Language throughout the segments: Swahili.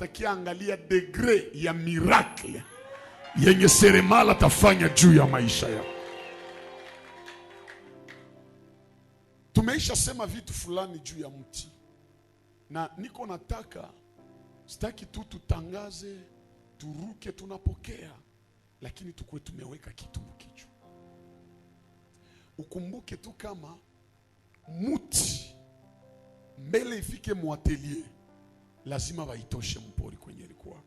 unatakia angalia degree ya miracle yenye seremala tafanya juu ya maisha yako. Tumeisha sema vitu fulani juu ya mti, na niko nataka, sitaki tu tutangaze turuke tunapokea, lakini tukue tumeweka kitu mkichwa. Ukumbuke tu kama muti mbele ifike muatelier, lazima waitoshe mpori kwenye ilikuwa.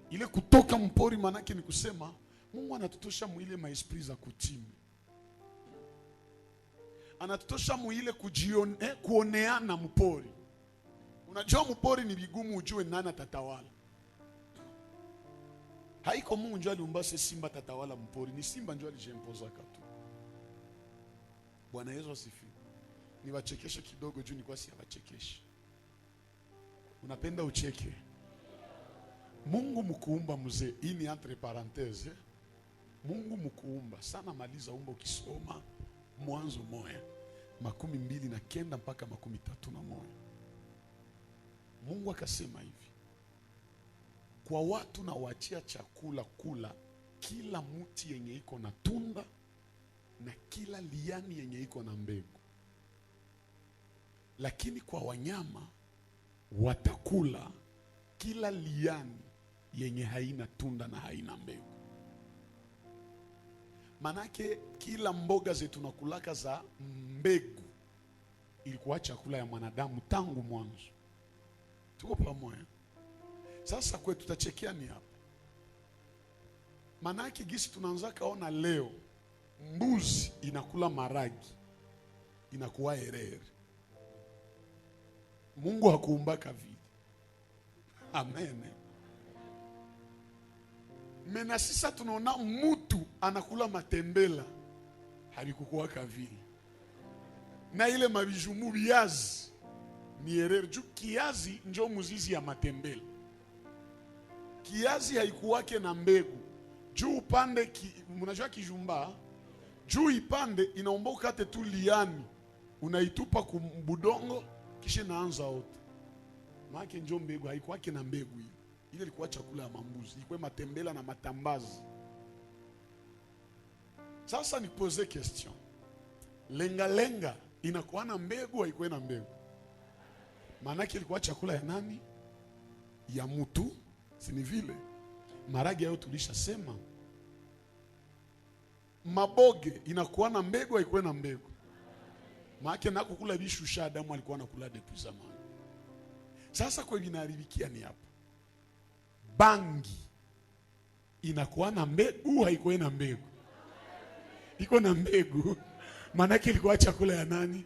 Ile kutoka mpori manake ni kusema Mungu anatutosha muile maesprit za kutimu. Anatutosha muile kuoneana mpori. Unajua mpori ni vigumu ujue nani atatawala. Haiko Mungu njoo aliumbase simba tatawala mpori, ni simba njoo alijempoza katu. Bwana Yesu asifiwe. Niwachekeshe kidogo juu ni kwa si wachekeshe. Unapenda ucheke? Mungu mkuumba mzee, hii ni entre parenthèse. Mungu mkuumba sana, maliza umba ukisoma Mwanzo 1:29 mpaka 31. Mungu akasema hivi: kwa watu na wachia chakula kula kila mti yenye iko na tunda na kila liani yenye iko na mbegu, lakini kwa wanyama watakula kila liani yenye haina tunda na haina mbegu. Manake kila mboga zetu tunakulaka za mbegu ilikuwa chakula ya mwanadamu tangu mwanzo. Tuko pamoja? Sasa kwetu tutachekea ni hapa. Manake gisi tunaanza kaona leo mbuzi inakula maragi, inakuwa herere. Mungu hakuumbaka vile. Amen. Mena sisa tunaona mtu anakula matembela, halikukuwa vile. Na ile mabijumu biazi ni herere. Juu kiazi njo muzizi ya matembela. Kiazi haikuwake na mbegu. Juu upande mnajua kijumba, juu ipande inaomba ukate tu liani, unaitupa kumbudongo kisha naanza ote. Maana njo mbegu, haikuwake na mbegu hiyo. Ile ilikuwa chakula ya mambuzi, ilikuwa matembela na matambazi. Sasa nipose question. Lenga inakuwa na mbegu, haikuwa na mbegu? Maana ilikuwa chakula ya nani? Ya mtu, si ni vile? Maragi yao tulishasema. Maboge inakuwa na mbegu, haikuwa na mbegu? Maana na kukula bishusha Adamu alikuwa anakula depuis zamani. Sasa kwa vinaharibikia ni hapa. Bangi inakuwa na mbegu, haikuwa na mbegu? Iko na mbegu. Maana ilikuwa chakula ya nani?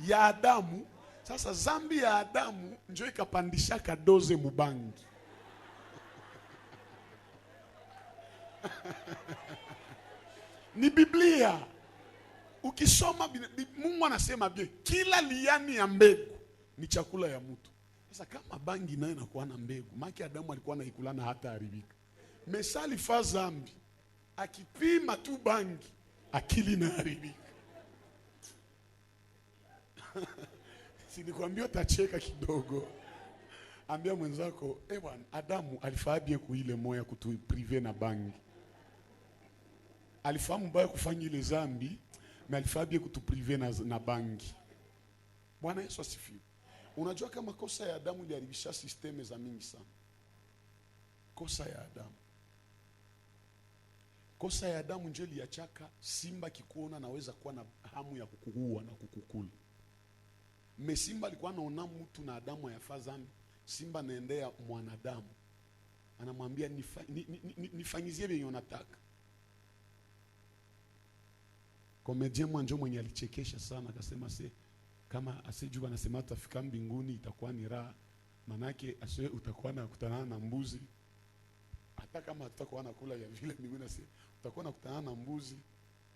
Ya Adamu. Sasa zambi ya Adamu njoo ikapandisha kadoze mubangi. Ni Biblia. Ukisoma Mungu anasema bie, kila liani ya mbegu ni chakula ya mtu. Sasa kama bangi nayo inakuwa na mbegu, maki Adamu alikuwa anaikula na hata haribika. Mesali fa zambi, akipima tu bangi, akili na haribika. Sinikwambia utacheka kidogo. Ambia mwenzako, bwana, Adamu alifahabie kuile moya kutuprive na bangi. Alifahamu mbaya kufanya ile zambi, na alifahabie kutuprive na bangi. Bwana Yesu asifiwe. Unajua kama kosa ya Adamu iliharibisha sisteme za mingi sana. Kosa ya Adamu. Kosa ya Adamu ndio iliachaka simba kikuona naweza kuwa na hamu ya kukuua na kukukula. Simba alikuwa anaona mtu na Adamu yafaa zambi. Simba naendea mwanadamu, anamwambia nifanyizie vyenye unataka. Komedien mwanjo mwenye alichekesha sana akasema kama asijua anasema tutafika mbinguni itakuwa ni raha, manake asiwe utakuwa na kutana na mbuzi. Hata kama tutakuwa nakula ya vile mbinguni, utakuwa nakutana na mbuzi.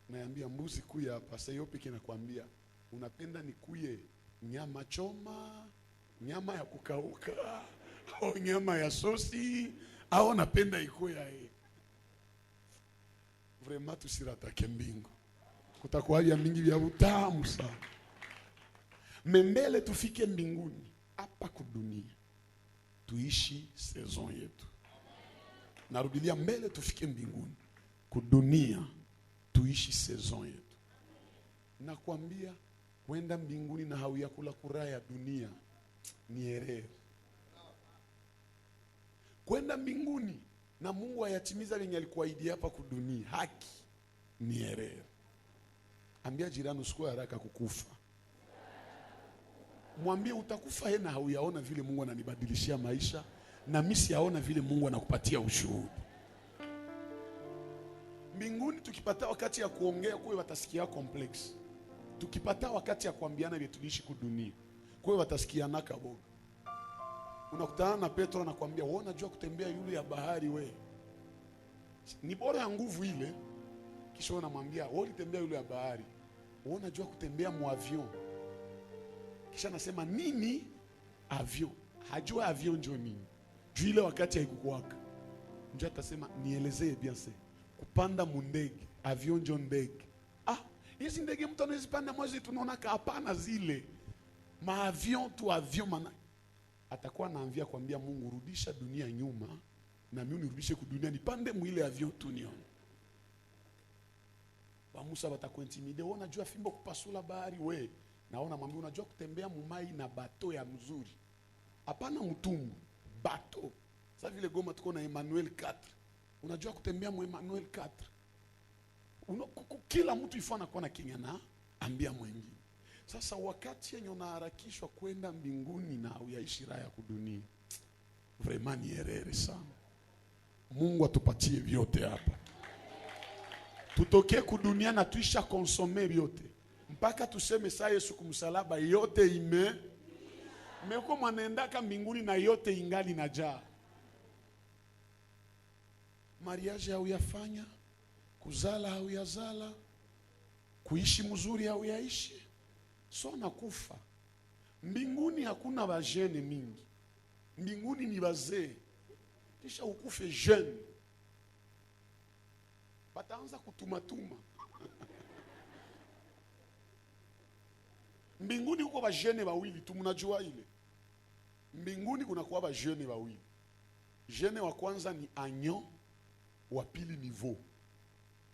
Naambia mbuzi kuya hapa, sasa hiyo peke nakwambia unapenda nikuye nyama choma, nyama ya kukauka, au nyama ya sosi, au napenda ikuya Vraiment tusiratake mbingu. Kutakuwa ya mingi vya utamu sana. Mbele tufike mbinguni hapa kudunia. tuishi saison yetu. Narudilia mbele tufike mbinguni. Kudunia tuishi saison yetu. Nakwambia kwenda mbinguni na hauyakula kura ya dunia ni erreur. Kwenda mbinguni na Mungu ayatimiza lenye alikuahidi hapa kudunia haki ni erreur. Ambia jirani usikue haraka kukufa. Mwambie utakufa na hauyaona vile Mungu ananibadilishia maisha, na mimi siyaona vile Mungu anakupatia ushuhuda. Mbinguni tukipata wakati ya kuongea kwa watasikia complex. Tukipata wakati ya kuambiana vile tuliishi kudunia, kwa watasikiana kaboga. Unakutana na Petro anakuambia, "Wewe unajua kutembea yule ya bahari we." Ni bora ya nguvu ile. Kisha unamwambia, "Wewe ulitembea yule ya bahari. Wewe unajua kutembea mu avion." Kisha anasema, "Nini avion?" Hajua avion ndio nini. Juu ile wakati haikukuwaka. Ndio atasema, "Nielezee bien ça. Kupanda mu ndege, avion ndio ndege." Hizi ndege mtu anaweza panda moja tunaona hapana zile. Ma avion tu avion mana. Atakuwa anaanvia kuambia Mungu, rudisha dunia nyuma na mimi nirudishe kudunia nipande mwile avion tu nione. Ba Musa batakuintimide, "Wewe unajua fimbo kupasula bahari we." Naona mwambie, "Unajua kutembea mumai na bato ya mzuri." Hapana mtumbu, bato. Sasa vile Goma tuko na Emmanuel 4. Unajua kutembea mu Emmanuel 4. Kila mtu ifana kuwa na Kenya na ambia mwingine. Sasa wakati yenye unaharakishwa kwenda mbinguni na uyaishi raha ya kudunia, vraiment ni erreur sana. Mungu atupatie vyote hapa. Tutoke kudunia na tuisha konsome vyote. Mpaka tuseme saa Yesu kumsalaba yote meko manaendaka mbinguni na yote ingali na jaa. Mariage hauyafanya, kuzala hauyazala, kuishi mzuri hauyaishi, so nakufa. Mbinguni hakuna vajene mingi. Mbinguni ni wazee. Kisha ukufe jeune. Bataanza kutumatuma. Mbinguni huko vajene wawili tu, mnajua ile. Mbinguni kuna kuwa vajene wawili. Jene wa kwanza ni agneau, wa pili ni veau.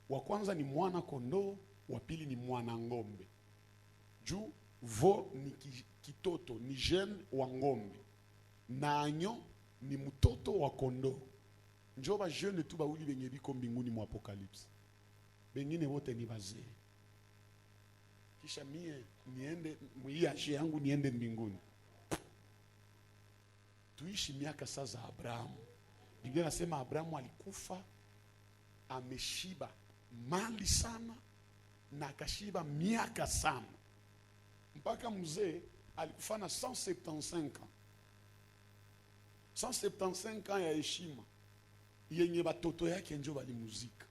Wa kwanza ni mwana kondoo, wa pili ni mwana ngombe. Juu veau ni kitoto, ni jeune wa ngombe. Na agneau ni mtoto wa kondoo. Njoo ba jeune tu bawili benye biko mbinguni mu Apocalypse. Bengine wote ni wazee. Kisha mie niende muiaje yangu niende mbinguni. Tuishi miaka sasa Abrahamu. Biblia inasema Abrahamu alikufa ameshiba mali sana na akashiba miaka sana. Mpaka mzee alikufa na 175 ans. 175 ans ya heshima. Yenye batoto yake njo balimuzika.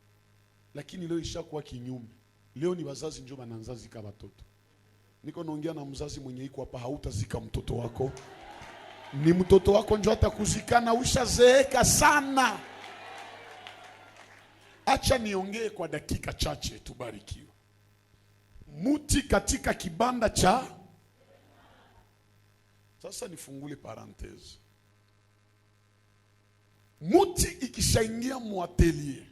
Lakini leo ishakuwa kinyume. Leo ni wazazi njo bananzazika batoto. Niko naongea na mzazi mwenye iko hapa, hautazika mtoto wako. Ni mtoto wako njo atakuzikana, ushazeeka sana. Acha niongee kwa dakika chache, tubarikiwe. Muti katika kibanda cha. Sasa nifungule parenthese. Muti ikishaingia muatelier,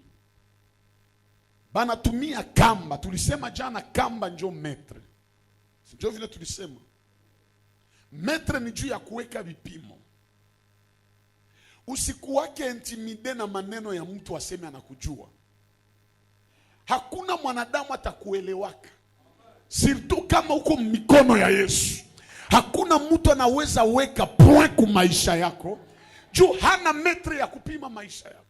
banatumia kamba. Tulisema jana kamba njo metre. Njo vile tulisema. Metre ni juu ya kuweka vipimo. Usikuwake intimide na maneno ya mtu aseme anakujua. Hakuna mwanadamu atakuelewaka. Surtout kama uko mikono ya Yesu. Hakuna mtu anaweza weka point ku maisha yako. Juu hana metre ya kupima maisha yako.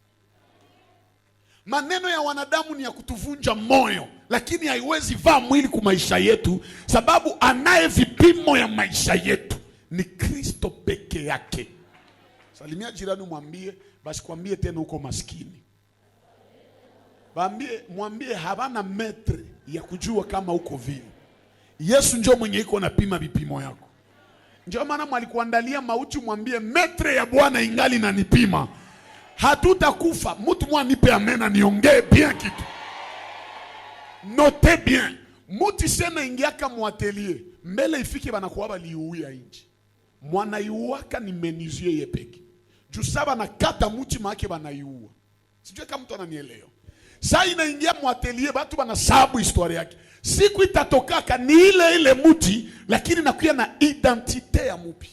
Maneno ya wanadamu ni ya kutuvunja moyo, lakini haiwezi vaa mwili ku maisha yetu, sababu anaye vipimo ya maisha yetu ni Kristo peke yake. Salimia jirani mwambie, basi kwambie tena uko maskini. Mwambie habana metre ya kujua kama uko vile. Yesu ndio mwenye iko napima vipimo yako. Ndio maana mwalikuandalia mauti, mwambie metre ya Bwana ingali na nipima. Hatutakufa. Mtu mwanipe amena niongee bien kitu. Note bien. Muti sena ingiaka muatelier. Mbele ifike banakuwa baliuia inji. Mwana iuaka ni menuisier yepeki. Chusaba na kata muti maake banaiua. Sijue kama mtu ananielewa. Saa inaingia mwatelier batu banasabu historia yake. Siku itatokaka ni ile muti, lakini nakuya na identite ya mupi.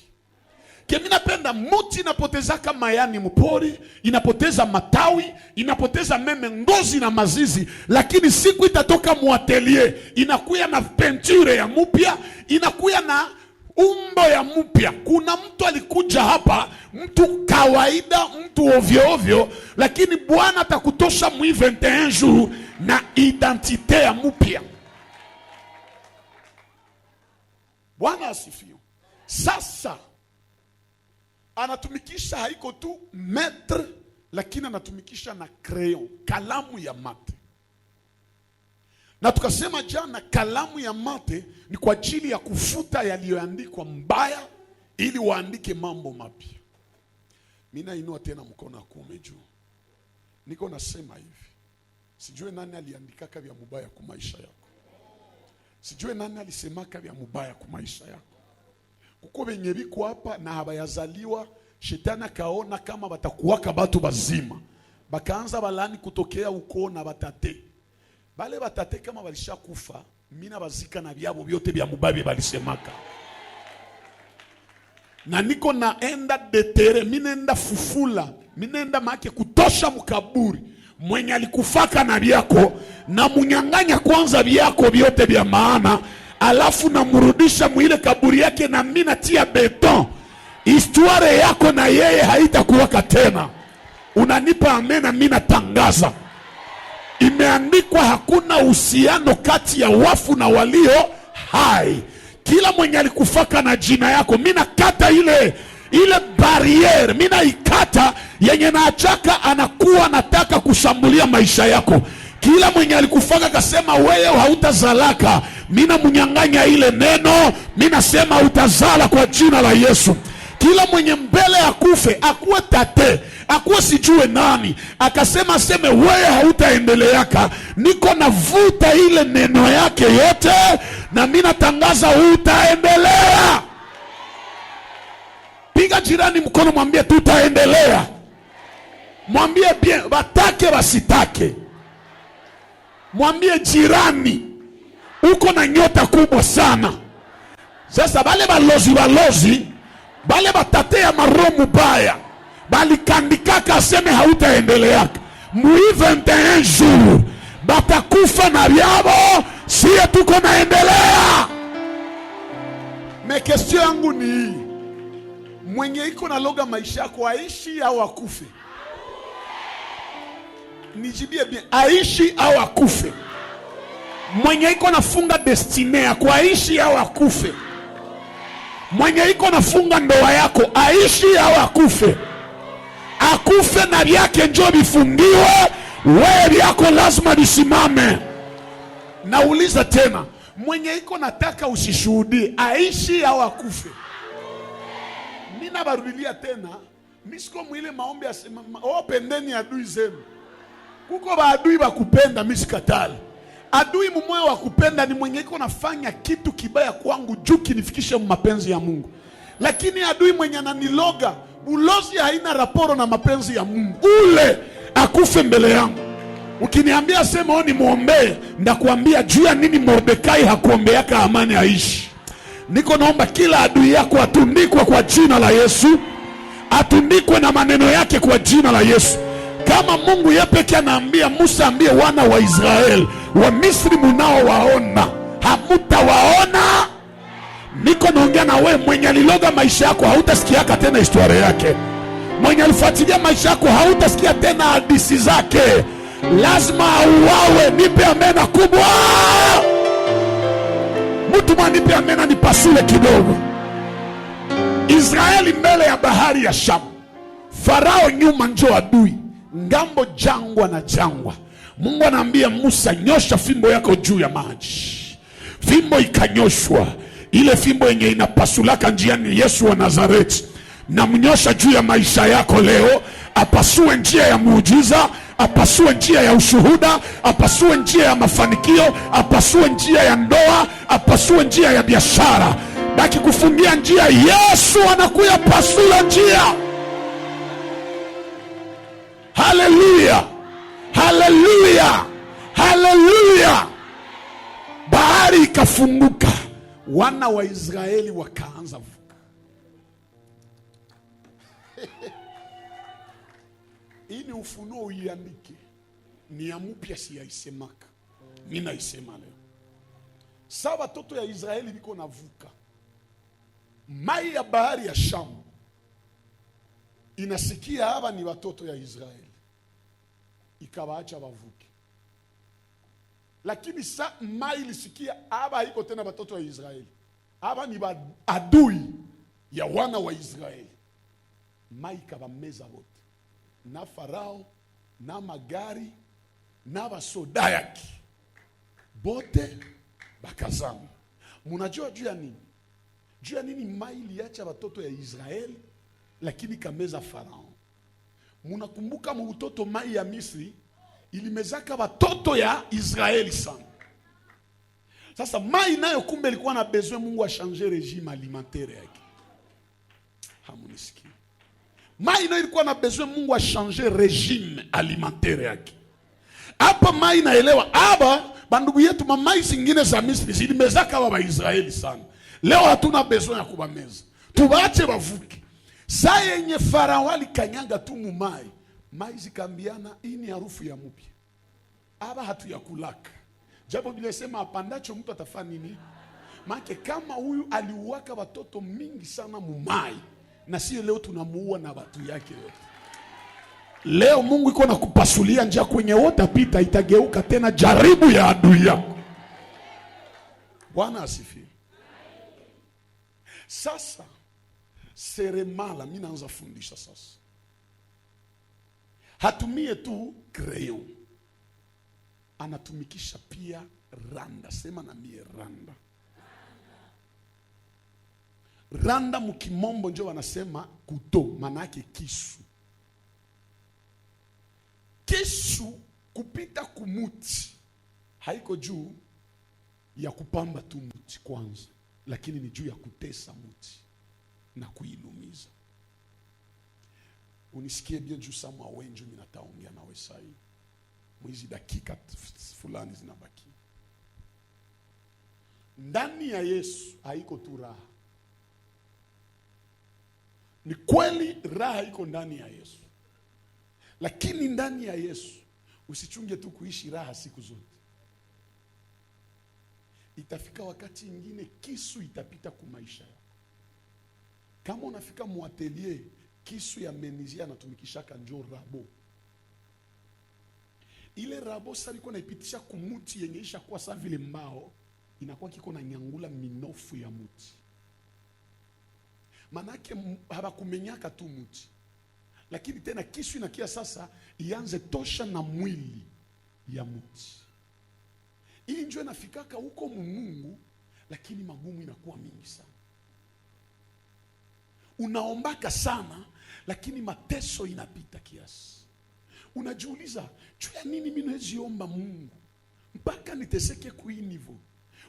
Kemi napenda muti inapotezaka mayani mpori, inapoteza matawi, inapoteza meme ngozi na mazizi, lakini siku itatoka mwatelier, inakuya na penture ya mupya, inakuya na umbo ya mupya. Kuna mtu alikuja hapa, mtu kawaida, mtu ovyo ovyo, lakini Bwana atakutosha mwi 21 jours na identite ya mupya. Bwana asifiwe. Sasa anatumikisha haiko tu maître, lakini anatumikisha na crayon, kalamu ya mate. Na tukasema jana kalamu ya mate ni kwa ajili ya kufuta yaliyoandikwa mbaya ili waandike mambo mapya. Mimi nainua tena mkono akume juu. Niko nasema hivi. Sijue nani aliandikaka vya mubaya kwa maisha yako. Sijue nani alisemaka vya mubaya kwa maisha yako. Kuko benye biko hapa na habayazaliwa, shetani kaona kama batakuwaka batu bazima. Bakaanza balani kutokea uko na batate. Bale batate kama balisha kufa, mina bazika na byabo byote bya mubabe balisemaka. Na niko naenda detere, minenda fufula, minenda make kutosha mukaburi. Mwenye alikufaka na byako, na munyanganya kwanza byako byote bya maana, alafu na murudisha mwile kaburi yake na mina tia beton. Histoire yako na yeye haitakuwaka tena. Unanipa amena, mina tangaza. Imeandikwa hakuna uhusiano kati ya wafu na walio hai. Kila mwenye alikufaka na jina yako, mina kata ile barriere, mina ikata yenye naachaka anakuwa nataka kushambulia maisha yako. Kila mwenye alikufaka kasema wewe hautazalaka, mina munyanganya ile neno, mina sema utazala kwa jina la Yesu. Kila mwenye mbele akufe, akuwe tate, akuwe sijue nani, akasema seme wewe hautaendeleaka, niko navuta ile neno yake yote na mina tangaza utaendelea. Piga jirani mkono, mwambie tutaendelea. Mwambie bien, batake basitake. Mwambie jirani, uko na nyota kubwa sana. Sasa bale balozi, bale batate ya maromu baya, bali kandikaka aseme hautaendeleaka. Mui 21 jours, batakufa na byabo, siye tuko naendelea. Me question yangu ni hii. Mwenye iko na loga maisha yako aishi au akufe? Nijibie bien, aishi au akufe? Mwenye iko nafunga destine yako aishi au akufe? Mwenye iko nafunga ndoa yako aishi au akufe? Akufe na vyake njoo bifungiwe, wewe vyako lazima bisimame. Nauliza tena, mwenye iko nataka usishuhudie aishi au akufe? Mina barudilia tena, misiko mwile maombi asema pendeni adui zenu. Kuko baadui bakupenda, misikatali. Adui mumoya wa kupenda ni mwenye iko nafanya kitu kibaya kwangu juu kinifikishe mapenzi ya Mungu. Lakini adui mwenye ananiloga, ulozi haina raporo na mapenzi ya Mungu, ule akufe mbele yangu. Ukiniambia sema ni muombe, ndakuambia juu ya nini Mordekai hakuombeaka amani aishi. Niko naomba kila adui yako atundikwe kwa jina la Yesu. Atundikwe na maneno yake kwa jina la Yesu. Kama Mungu yeye pekee anaambia Musa, ambie wana wa Israeli, wa Misri munao waona, hamutawaona. Niko naongea na wewe mwenye aliloga maisha yako, hautasikiaka tena historia yake. Mwenye alifuatilia maisha yako, hautasikia tena hadithi zake. Lazima auawe. Nipe amena kubwa. Mtu mwanipe amena nipasule kidogo. Israeli mbele ya bahari ya Shamu, Farao nyuma njoo adui, ngambo jangwa na jangwa. Mungu anaambia Musa, nyosha fimbo yako juu ya maji. Fimbo ikanyoshwa. Ile fimbo yenye inapasulaka njiani Yesu wa Nazareti, na mnyosha juu ya maisha yako leo, apasue njia ya muujiza, apasue njia ya ushuhuda, apasue njia ya mafanikio, apasue njia ya ndoa, apasue njia ya biashara. Baki kufungia njia, Yesu anakuya pasula njia. ikafunguka, wana wa Israeli wakaanza vuka. Hii ni ufunuo, uiandike. Ni ya mpya, si yaisemaka. Mimi naisema leo. Sasa watoto ya Israeli biko navuka mai ya bahari ya Shamu, inasikia hapa ni watoto ya Israeli, ikawaacha wavuke. Lakini sa mai ilisikia hapa haiko tena watoto ya Israeli, hapa ni adui ya wana wa Israeli. Mai ikawameza wote, na Farao na magari na basoda yake bote bakazama. Munajua juu ya nini? Juu ya nini mai iliacha watoto ya Israeli lakini kameza Farao? Munakumbuka mtoto mai ya Misri ilimezaka watoto ya Israeli sana. Sasa mai nayo kumbe ilikuwa na besoin Mungu changer regime alimentaire yake. Hamunisikia? Mai nayo ilikuwa na besoin Mungu changer regime alimentaire yake. Hapa mai naelewa, hapa bandugu yetu mamai zingine za Misri zilimezaka wa Israeli sana. Leo hatuna besoin ya kubameza, tubaache bavuke. Saa yenye Farao alikanyanga tu mumai, mai zikambiana, hii ni harufu ya mpya, hapa hatu ya kulaka. Japo bila sema apandacho mtu atafanya nini? Maana kama huyu aliuaka watoto mingi sana mumai, na si leo tunamuua na watu yake yote. Leo Mungu iko na kupasulia njia kwenye wote pita, itageuka tena jaribu ya adui yako. Bwana asifiwe. Sasa seremala, mimi naanza fundisha sasa. Hatumie tu crayon, anatumikisha pia randa. Sema na mie randa. Randa mukimombo njo wanasema kuto, manake kisu. Kisu kupita kumuti haiko juu ya kupamba tu muti kwanza, lakini ni juu ya kutesa muti na kuilumiza. Unisikie bien juu sama wenjo ninataongea nawe sahi. Mwizi dakika fulani zinabaki. Ndani ya Yesu haiko tu raha. Ni kweli raha iko ndani ya Yesu. Lakini ndani ya Yesu usichunge tu kuishi raha siku zote. Itafika wakati ingine kisu itapita kwa maisha yako. Kama unafika muatelier, kisu ya menizia anatumikishaka njo rabo. Ile rabo sasa iko naipitisha kumuti yenye isha kwa sawa vile mbao, inakuwa kiko na nyangula minofu ya muti. Manake habakumenyaka tu muti, lakini tena kisu inakia sasa ianze tosha na mwili ya muti. Hii njoo inafikaka huko Mungu, lakini magumu inakuwa mingi sana. Unaombaka sana, lakini mateso inapita kiasi. Unajiuliza, juu ya nini mimi naziomba Mungu mpaka niteseke kui nivo?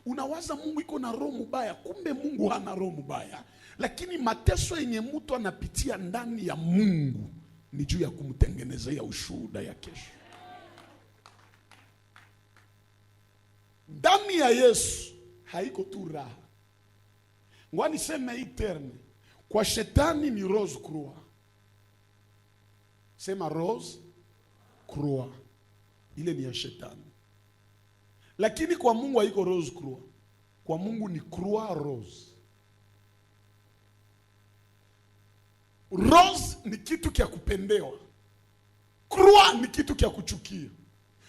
Unawaza Mungu iko na roho mbaya, kumbe Mungu hana roho mbaya. Lakini mateso yenye mtu anapitia ndani ya Mungu ni juu ya kumtengenezea ushuhuda ya kesho. Ndani ya Yesu haiko tu raha. Ngwani sema hii terme, kwa shetani ni rose croix. Sema rose croix. Ile ni ya shetani. Lakini kwa Mungu haiko rose croix. Kwa Mungu ni croix rose. Rose ni kitu kia kupendewa. Croix ni kitu kia kuchukia.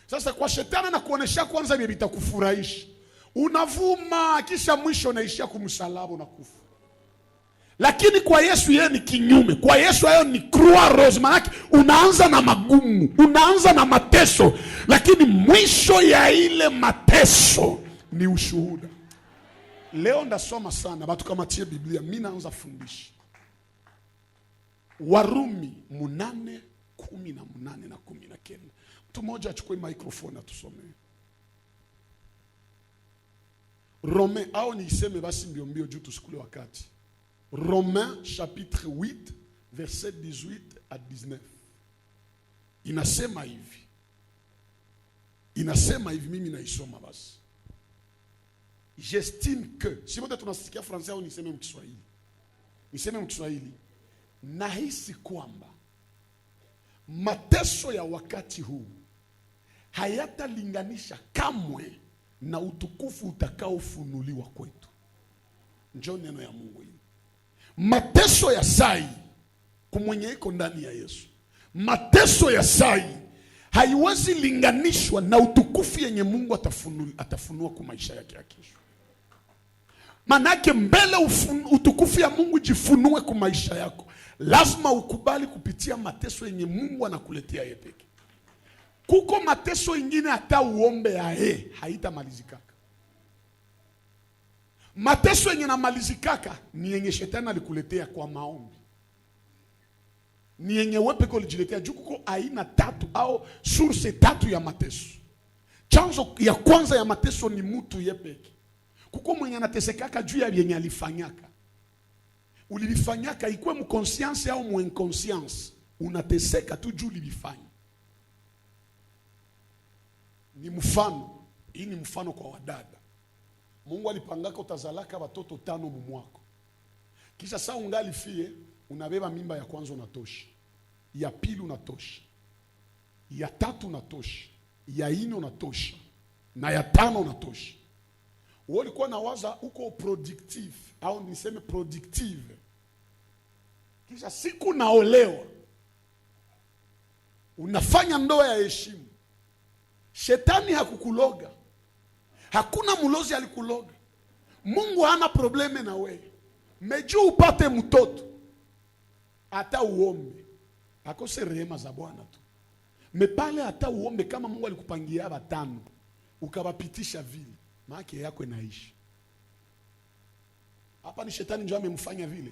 Sasa kwa shetani na kuonesha kwanza ni vitakufurahisha. Unavuma kisha mwisho unaishia kumsalaba na kufa. Lakini kwa Yesu yeye ni kinyume. Kwa Yesu hayo ni croix rose, maana unaanza na magumu, unaanza na mateso, lakini mwisho ya ile mateso ni ushuhuda. Leo ndasoma sana watu kama tie Biblia, mimi naanza fundisha. Warumi 8:18 na 19. Mtu mmoja achukue microphone atusomee. Romains, au niiseme basi mbio mbio juu tusikule wakati. Romains chapitre 8 verset 18 à 19. Inasema hivi. Inasema hivi, mimi naisoma basi. j'estime que, si wote tunasikia Fransai au niseme mkiswahili, nahisi kwamba mateso ya wakati huu hayatalinganisha kamwe na utukufu utakaofunuliwa kwetu. Njoo neno ya Mungu hili. Mateso ya sai kumwenye iko ndani ya Yesu, mateso ya sai haiwezi linganishwa na utukufu yenye Mungu atafunua kwa maisha yake ya kesho. Manake mbele utukufu ya Mungu jifunue kwa maisha yako, lazima ukubali kupitia mateso yenye Mungu anakuletea yeye peke. Kuko mateso ingine hata uombe yae haitamalizikaka. Mateso yenye namalizikaka ni yenye shetani alikuletea kwa maombi, ni yenye wewe peke ulijiletea. Juu kuko aina tatu au source tatu ya mateso. Chanzo ya kwanza ya mateso ni mtu yeye peke. Kuko mwenye anatesekaka juu ya yenye alifanyaka. Ulilifanyaka ikuwe mconscience au mwenconscience, unateseka tu juu ulilifanya. Ni mfano, hii ni mfano kwa wadada. Mungu alipangaka utazalaka watoto 5 mumwako. Kisha saa ungali fie, unabeba mimba ya kwanza unatosha, ya pili unatosha, ya 3 unatosha, ya 4 unatosha, na ya 5 unatosha. Wewe ulikuwa nawaza uko productive au niseme productive. Kisha siku naolewa, unafanya ndoa ya heshima. Shetani hakukuloga. Hakuna mulozi alikuloga. Mungu hana probleme na wewe. Meju upate mtoto, hata uombe akose rehema za Bwana tu. Mepale hata uombe kama Mungu alikupangia 5 ukawapitisha vile, maana yako inaishi. Hapa ni shetani njoo amemfanya vile.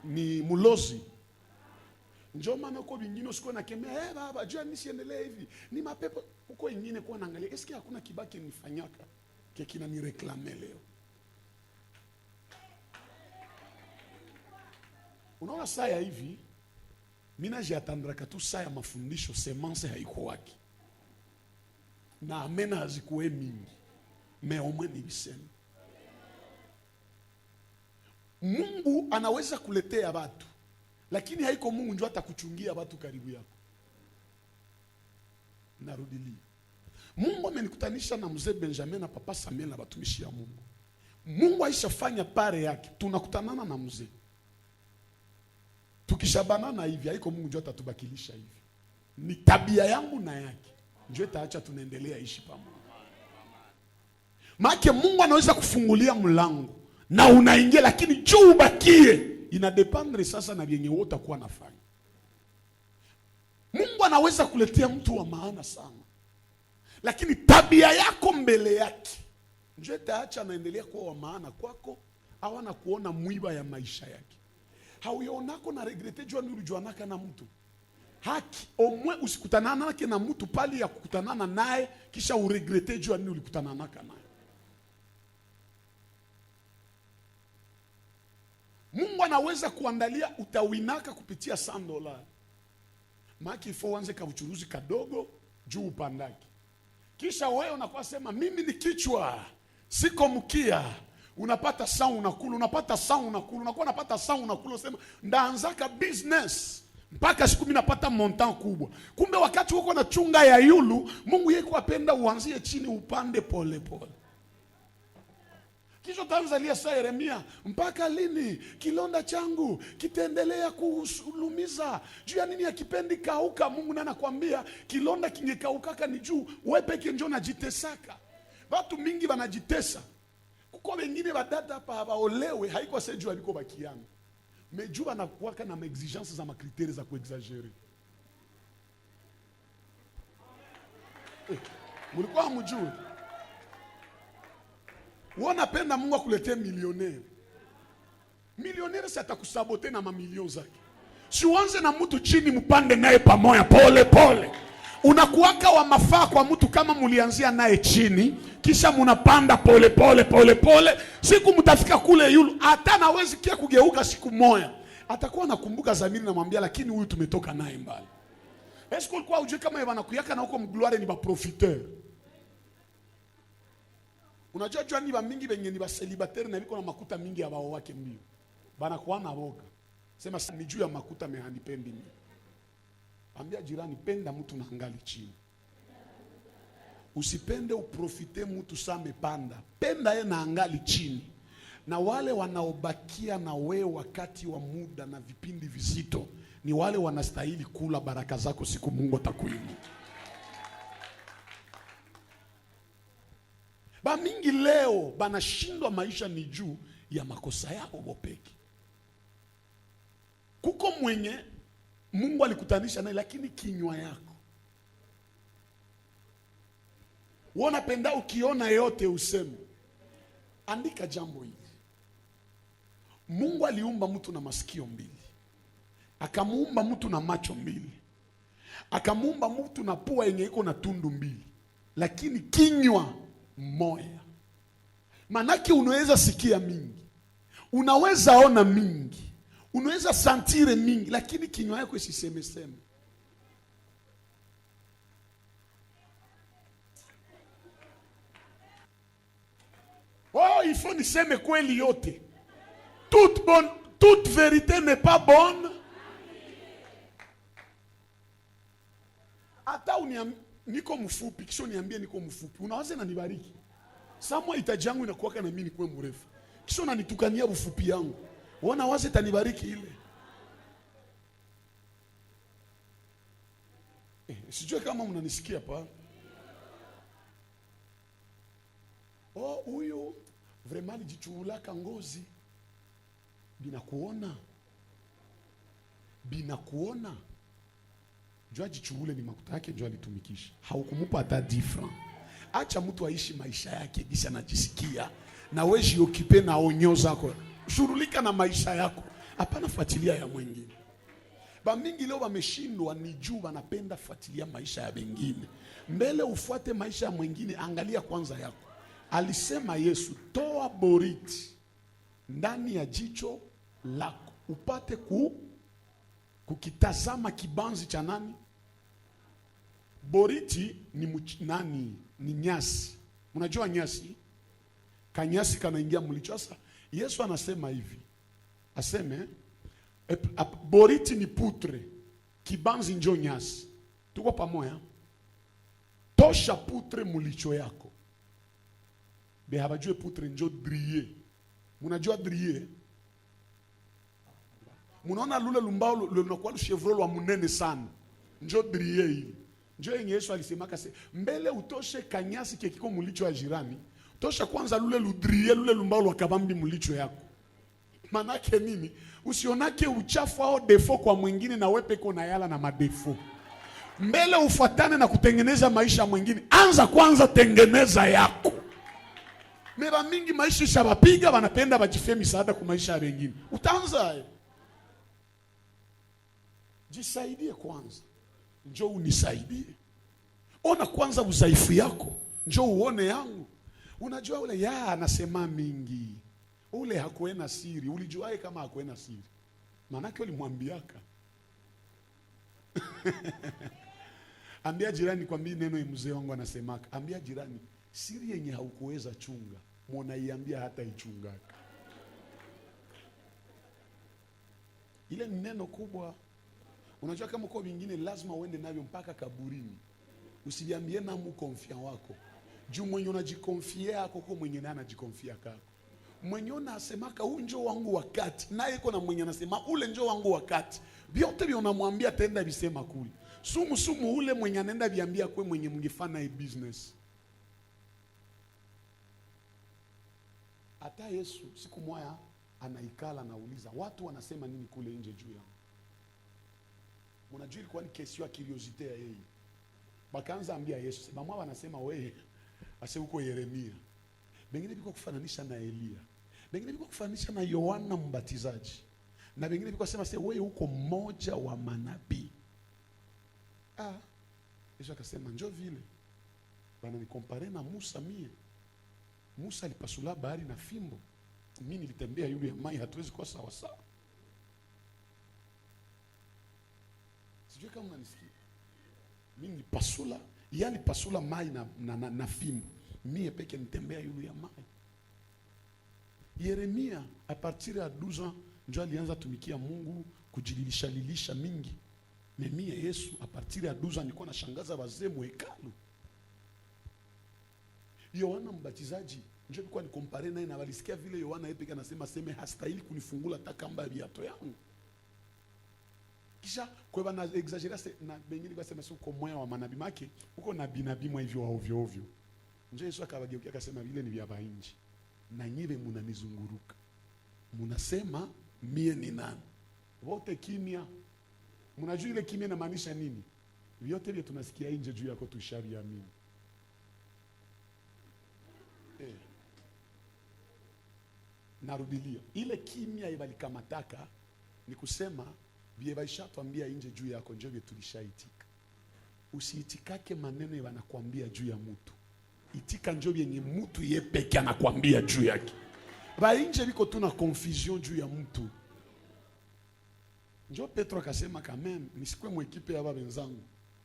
Ni mulozi. Njoo maana uko vingine usikuwa na kemea, baba jua nisiendelee hivi. Ni mapepo uko wengine kwa naangalia. Eski hakuna kibaki nifanyaka kina ni reklame leo. Unaona saa ya hivi, mimi najiatandraka tu saa ya mafundisho semence haiko waki. Na amena hazikuwe mingi. Meomwe ni bisema. Mungu anaweza kuletea watu, lakini haiko Mungu njoo atakuchungia watu karibu yako. Narudilia. Mungu amenikutanisha na mzee Benjamin na papa Samuel na watumishi ya Mungu. Mungu aishafanya pare yake, tunakutanana na mzee. Tukishabanana hivi, haiko Mungu njoo atatubakilisha hivi. Ni tabia yangu na yake njoo itaacha tunaendelea ishi pamoja. Maana Mungu anaweza kufungulia mlango na unaingia, lakini juu ubakie. Inadependre sasa na vyenye wote utakuwa nafanya. Mungu anaweza kuletea mtu wa maana sana, lakini tabia yako mbele yake njoo itaacha naendelea kuwa wa maana kwako, hawana kuona mwiba ya maisha yake. Hauyaonako na regrete jua ni ulijuanaka na mtu. Haki omwe usikutanana nake na mtu pali ya kukutanana naye kisha uregrete jua ni ulikutana naka naye. Mungu anaweza kuandalia utawinaka kupitia $100. Maki ifo uanze ka uchuruzi kadogo juu upandaki. Kisha wewe unakuwa sema mimi ni kichwa, siko mkia. Unapata saa unakula, unapata saa unakula, unakuwa unapata saa unakula, sema ndaanzaka business mpaka siku mimi napata montant kubwa. Kumbe wakati uko na chunga ya yulu, Mungu yeye apenda uanzie chini upande pole pole. Kisha Tanzania saa Yeremia, mpaka lini kilonda changu kitaendelea kuhulumiza? Juu ya nini akipendi kauka? Mungu na anakuambia kilonda kingekaukaka ni juu wewe peke njoo unajitesaka. Watu mingi wanajitesa. Kuko wengine badada hapa hawaolewe haiko sejua aliko bakiana. Mejua na kuwaka na exigence za makriteri za kuexagere. Mulikuwa hamjui. Wanapenda Mungu akuletee milionere. Milionere si atakusabote na mamilioni zake. Si uanze na mtu chini mpande naye pamoja pole pole. Unakuwaka wa mafaa kwa mtu kama mulianzia naye chini, kisha munapanda pole pole pole pole. Siku mtafika kule yulu, hata nawezi kia kugeuka siku moja. Atakuwa nakumbuka zamiri na mwambia, lakini huyu tumetoka naye mbali. Esko ulikuwa ujue kama wanakuyaka na huko mgloire ni ba profiteur? Unajua jua ni ba mingi benye ni ba celibatere na biko na makuta mingi ya bao wake mbio. Bana kuwa na boga. Sema ni juu ya makuta mehanipendi mimi. Ambia jirani, penda mtu na angali chini. Usipende uprofite mtu same panda. Penda yeye na angali chini. Na wale wanaobakia na wewe wakati wa muda na vipindi vizito ni wale wanastahili kula baraka zako siku Mungu atakuinua. Ba mingi leo banashindwa maisha ni juu ya makosa yao bopeki. Kuko mwenye Mungu alikutanisha naye lakini kinywa yako. Wanapenda ukiona yote useme. Andika jambo hili. Mungu aliumba mtu na masikio mbili. Akamuumba mtu na macho mbili. Akamuumba mtu na pua yenye iko na tundu mbili. Lakini kinywa moja. Manake unaweza sikia mingi. Unaweza ona mingi. Unaweza santire mingi. Lakini kinywa yako isiseme seme. Oh, il faut niseme kweli yote. Toute vérité n'est pas bonne. Hata niko mfupi, kisha niambie niko mfupi. Unaweza na nibariki. Samwa itaji yangu inakuwa na mimi nikuwe mrefu. Kisha unanitukania ufupi yangu. Unaona wazi itanibariki ile. Sijui kama mnanisikia pa. Oh, huyo vraiment jichulaka ngozi. Binakuona. Jua jichule ni makuta yake, jua litumikisha. Haukumupa hata 10 francs. Acha mtu aishi maisha yake kisha anajisikia. Na wewe jiokipe na onyo zako. Shughulika na maisha yako. Hapana fuatilia ya mwingine. Ba mingi leo wameshindwa ni juu wanapenda fuatilia maisha ya wengine. Mbele ufuate maisha ya mwingine, angalia kwanza yako. Alisema Yesu, toa boriti ndani ya jicho lako upate kukitazama kibanzi cha nani? Boriti ni nani? Ni nyasi. Unajua nyasi? Kanyasi kanaingia mlicho. Sasa Yesu anasema hivi. Aseme boriti ni putre, kibanzi njo nyasi. Tuko pamoja? Tosha putre mlicho yako. Behabajue putre njo drie. Munajua drie? Munaona lule lumbao lunakuwa chevron wa munene sana. Njo drie hili. Njo yenye Yesu alisema kase mbele utoshe kanyasi kiko mulicho ya jirani. Tosha kwanza lule ludrie, lule lumbao wa kabambi mulicho yako. Manake nini? Usionake uchafu au defo kwa mwingine na wewe peko na yala na madefo. Mbele ufuatane na kutengeneza maisha mwingine, anza kwanza tengeneza yako. Meba mingi maisha shabapiga wanapenda bajifie misaada kwa maisha ya wengine. Utaanza jisaidie kwanza. Njoo unisaidie. Ona kwanza udhaifu yako. Njoo uone yangu. Unajua ule anasema mingi. Ule hakuena siri. Ulijuaje kama hakuena siri? Manake ulimwambiaka. Ambia jirani kwambie neno mzee wangu anasemaka. Ambia jirani siri yenye haukuweza chunga, muona iambia hata ichungaka. Ile ni neno kubwa. Unajua kama uko vingine lazima uende navyo mpaka kaburini. Usijiambie na mkonfia wako. Juu mwenye unajikonfia yako kwa mwenye naye anajikonfia kako. Mwenye unasemaka huu njoo wangu wakati, naye iko na mwenye anasema ule njoo wangu wakati. Vyote vile unamwambia tenda visema kule. Sumu ule mwenye anaenda viambia kwa mwenye mngefanya business. Hata Yesu siku moja anaikala anauliza watu wanasema nini kule nje juu yangu. Mnajua ilikuwa ni kesi ya curiosity ya yeye. Bakaanza ambia Yesu, sema mwa wanasema wewe ase uko Yeremia. Bengine biko kufananisha na Elia. Bengine biko kufananisha na Yohana Mbatizaji. Na bengine biko sema wewe uko mmoja wa manabii. Yesu akasema njoo vile. Bana nikompare na Musa mie. Musa alipasula bahari na fimbo. Mimi nilitembea yule ya mai, hatuwezi kwa sawa sawa. Sijui kama mnanisikia. Mimi nilipasula yali pasula mai na fimbo, mie peke nitembea yulu ya mai. Yeremia a partir ya 12 ans ndio alianza tumikia Mungu, kujililisha mingi. Mie Yesu a partir ya 12 ans nilikuwa nashangaza wazee mu hekalu. Yohana Mbatizaji ndio nilikuwa nikompare naye, na walisikia vile Yohana yeye peke anasema sema hastahili kunifungula hata kamba ya viatu yangu. Kisha kwa bana exagera na bengine kwa sema sio moyo wa manabii make uko nabii mwa hivyo ovyo ovyo. Ndio Yesu akabageukia akasema vile ni vya bainji. Na nyiwe munanizunguruka. Munasema mie ni nani? Wote kimya. Mnajua ile kimya inamaanisha nini? Vyote vile tunasikia nje juu yako tushaviamini. Narudilia. Ile kimya ibalikamataka ni kusema bie baishatwambia nje juu yako ndio vile tulishaitika. Usiitikake maneno yanakwambia juu ya mtu. Itika njo yenye mtu ye peke anakuambia juu yake. Ba nje biko tuna confusion juu ya mtu. Njo Petro akasema kamen nisikwe mu ekipe ya baba wenzangu.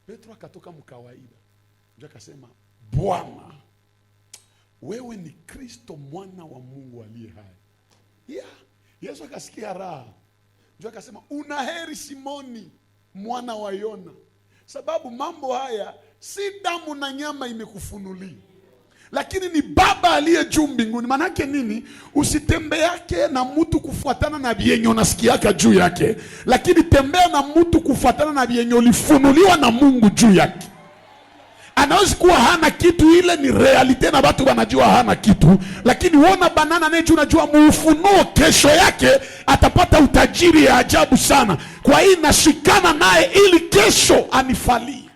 Petro akatoka mkawaida. Njo akasema Bwana, wewe ni Kristo mwana wa Mungu aliye hai. Yesu akasikia raha. Njo akasema unaheri Simoni mwana wa Yona, sababu mambo haya si damu na nyama imekufunulia, lakini ni Baba aliye juu mbinguni. Manake nini? Usitembeake na mtu kufuatana na vyenye unasikiaka juu yake, lakini tembea na mtu kufuatana na vyenye ulifunuliwa na Mungu juu yake. Anaweza kuwa hana kitu, ile ni realite na watu wanajua hana kitu, lakini uona banana neju unajua muufunuo kesho yake atapata utajiri ya ajabu sana. Kwa hii nashikana naye ili kesho anifalie.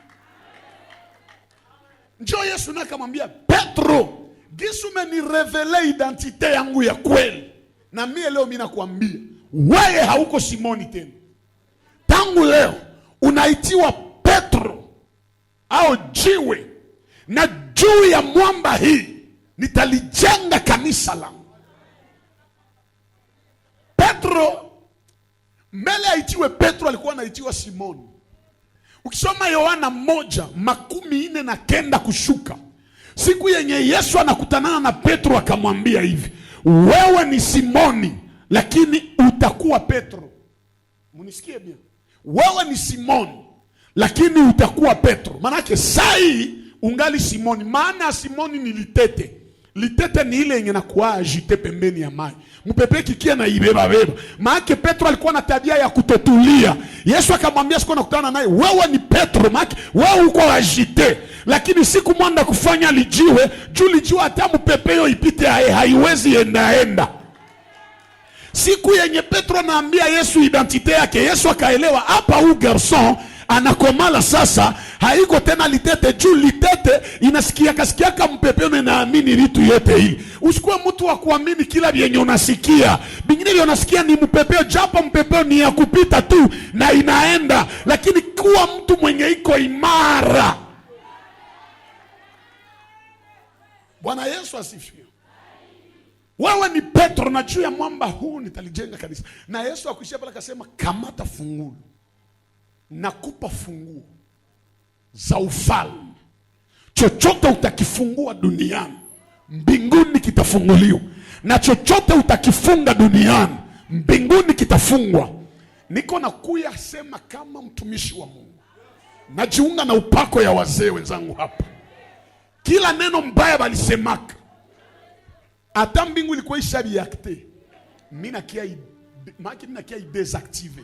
Njoo Yesu na akamwambia Petro, Yesu umenirevele identite yangu ya kweli. Na mie leo mimi nakwambia, wewe hauko Simoni tena. Tangu leo unaitiwa Petro au jiwe, na juu ya mwamba hii nitalijenga kanisa langu. Petro mbele aitiwe Petro alikuwa anaitiwa Simoni. Ukisoma Yohana 1:49 kushuka, siku yenye Yesu anakutanana na Petro akamwambia hivi, wewe ni Simoni lakini utakuwa Petro. Munisikie bien. Wewe ni Simoni lakini utakuwa Petro. Manake sai ungali Simoni. Maana ya Simoni ni litete. Litete ni ile yenye nakuwa agite pembeni ya maji. Mpepe kikia na ibeba beba. Maana Petro alikuwa na tabia ya kutotulia. Yesu akamwambia siku nakutana naye, wewe ni Petro, maana wewe uko agite. Lakini siku mwanda kufanya lijiwe, juu lijiwe hata mpepe yo ipite haiwezi enda. Siku yenye Petro anaambia Yesu identite yake, Yesu akaelewa hapa huyu garçon anakomala sasa, haiko tena litete. Juu litete inasikia kama mpepeo na naamini vitu yote hili. Usikuwe mtu wa kuamini kila vyenye unasikia. Bingine vile unasikia ni mpepeo, japo mpepeo ni ya kupita tu na inaenda, lakini kuwa mtu mwenye iko imara. Bwana Yesu asifiwe. Wewe ni Petro na juu ya mwamba huu nitalijenga kanisa. Na Yesu akuishia pale akasema kamata funguo. Nakupa funguo za ufalme. Chochote utakifungua duniani, mbinguni kitafunguliwa. Na chochote utakifunga duniani, mbinguni kitafungwa. Niko nakuya sema kama mtumishi wa Mungu. Najiunga na upako ya wazee wenzangu hapa. Kila neno mbaya walisemaka, hata mbingu ilikuwa ishabiakte, mimi nakia idesactive.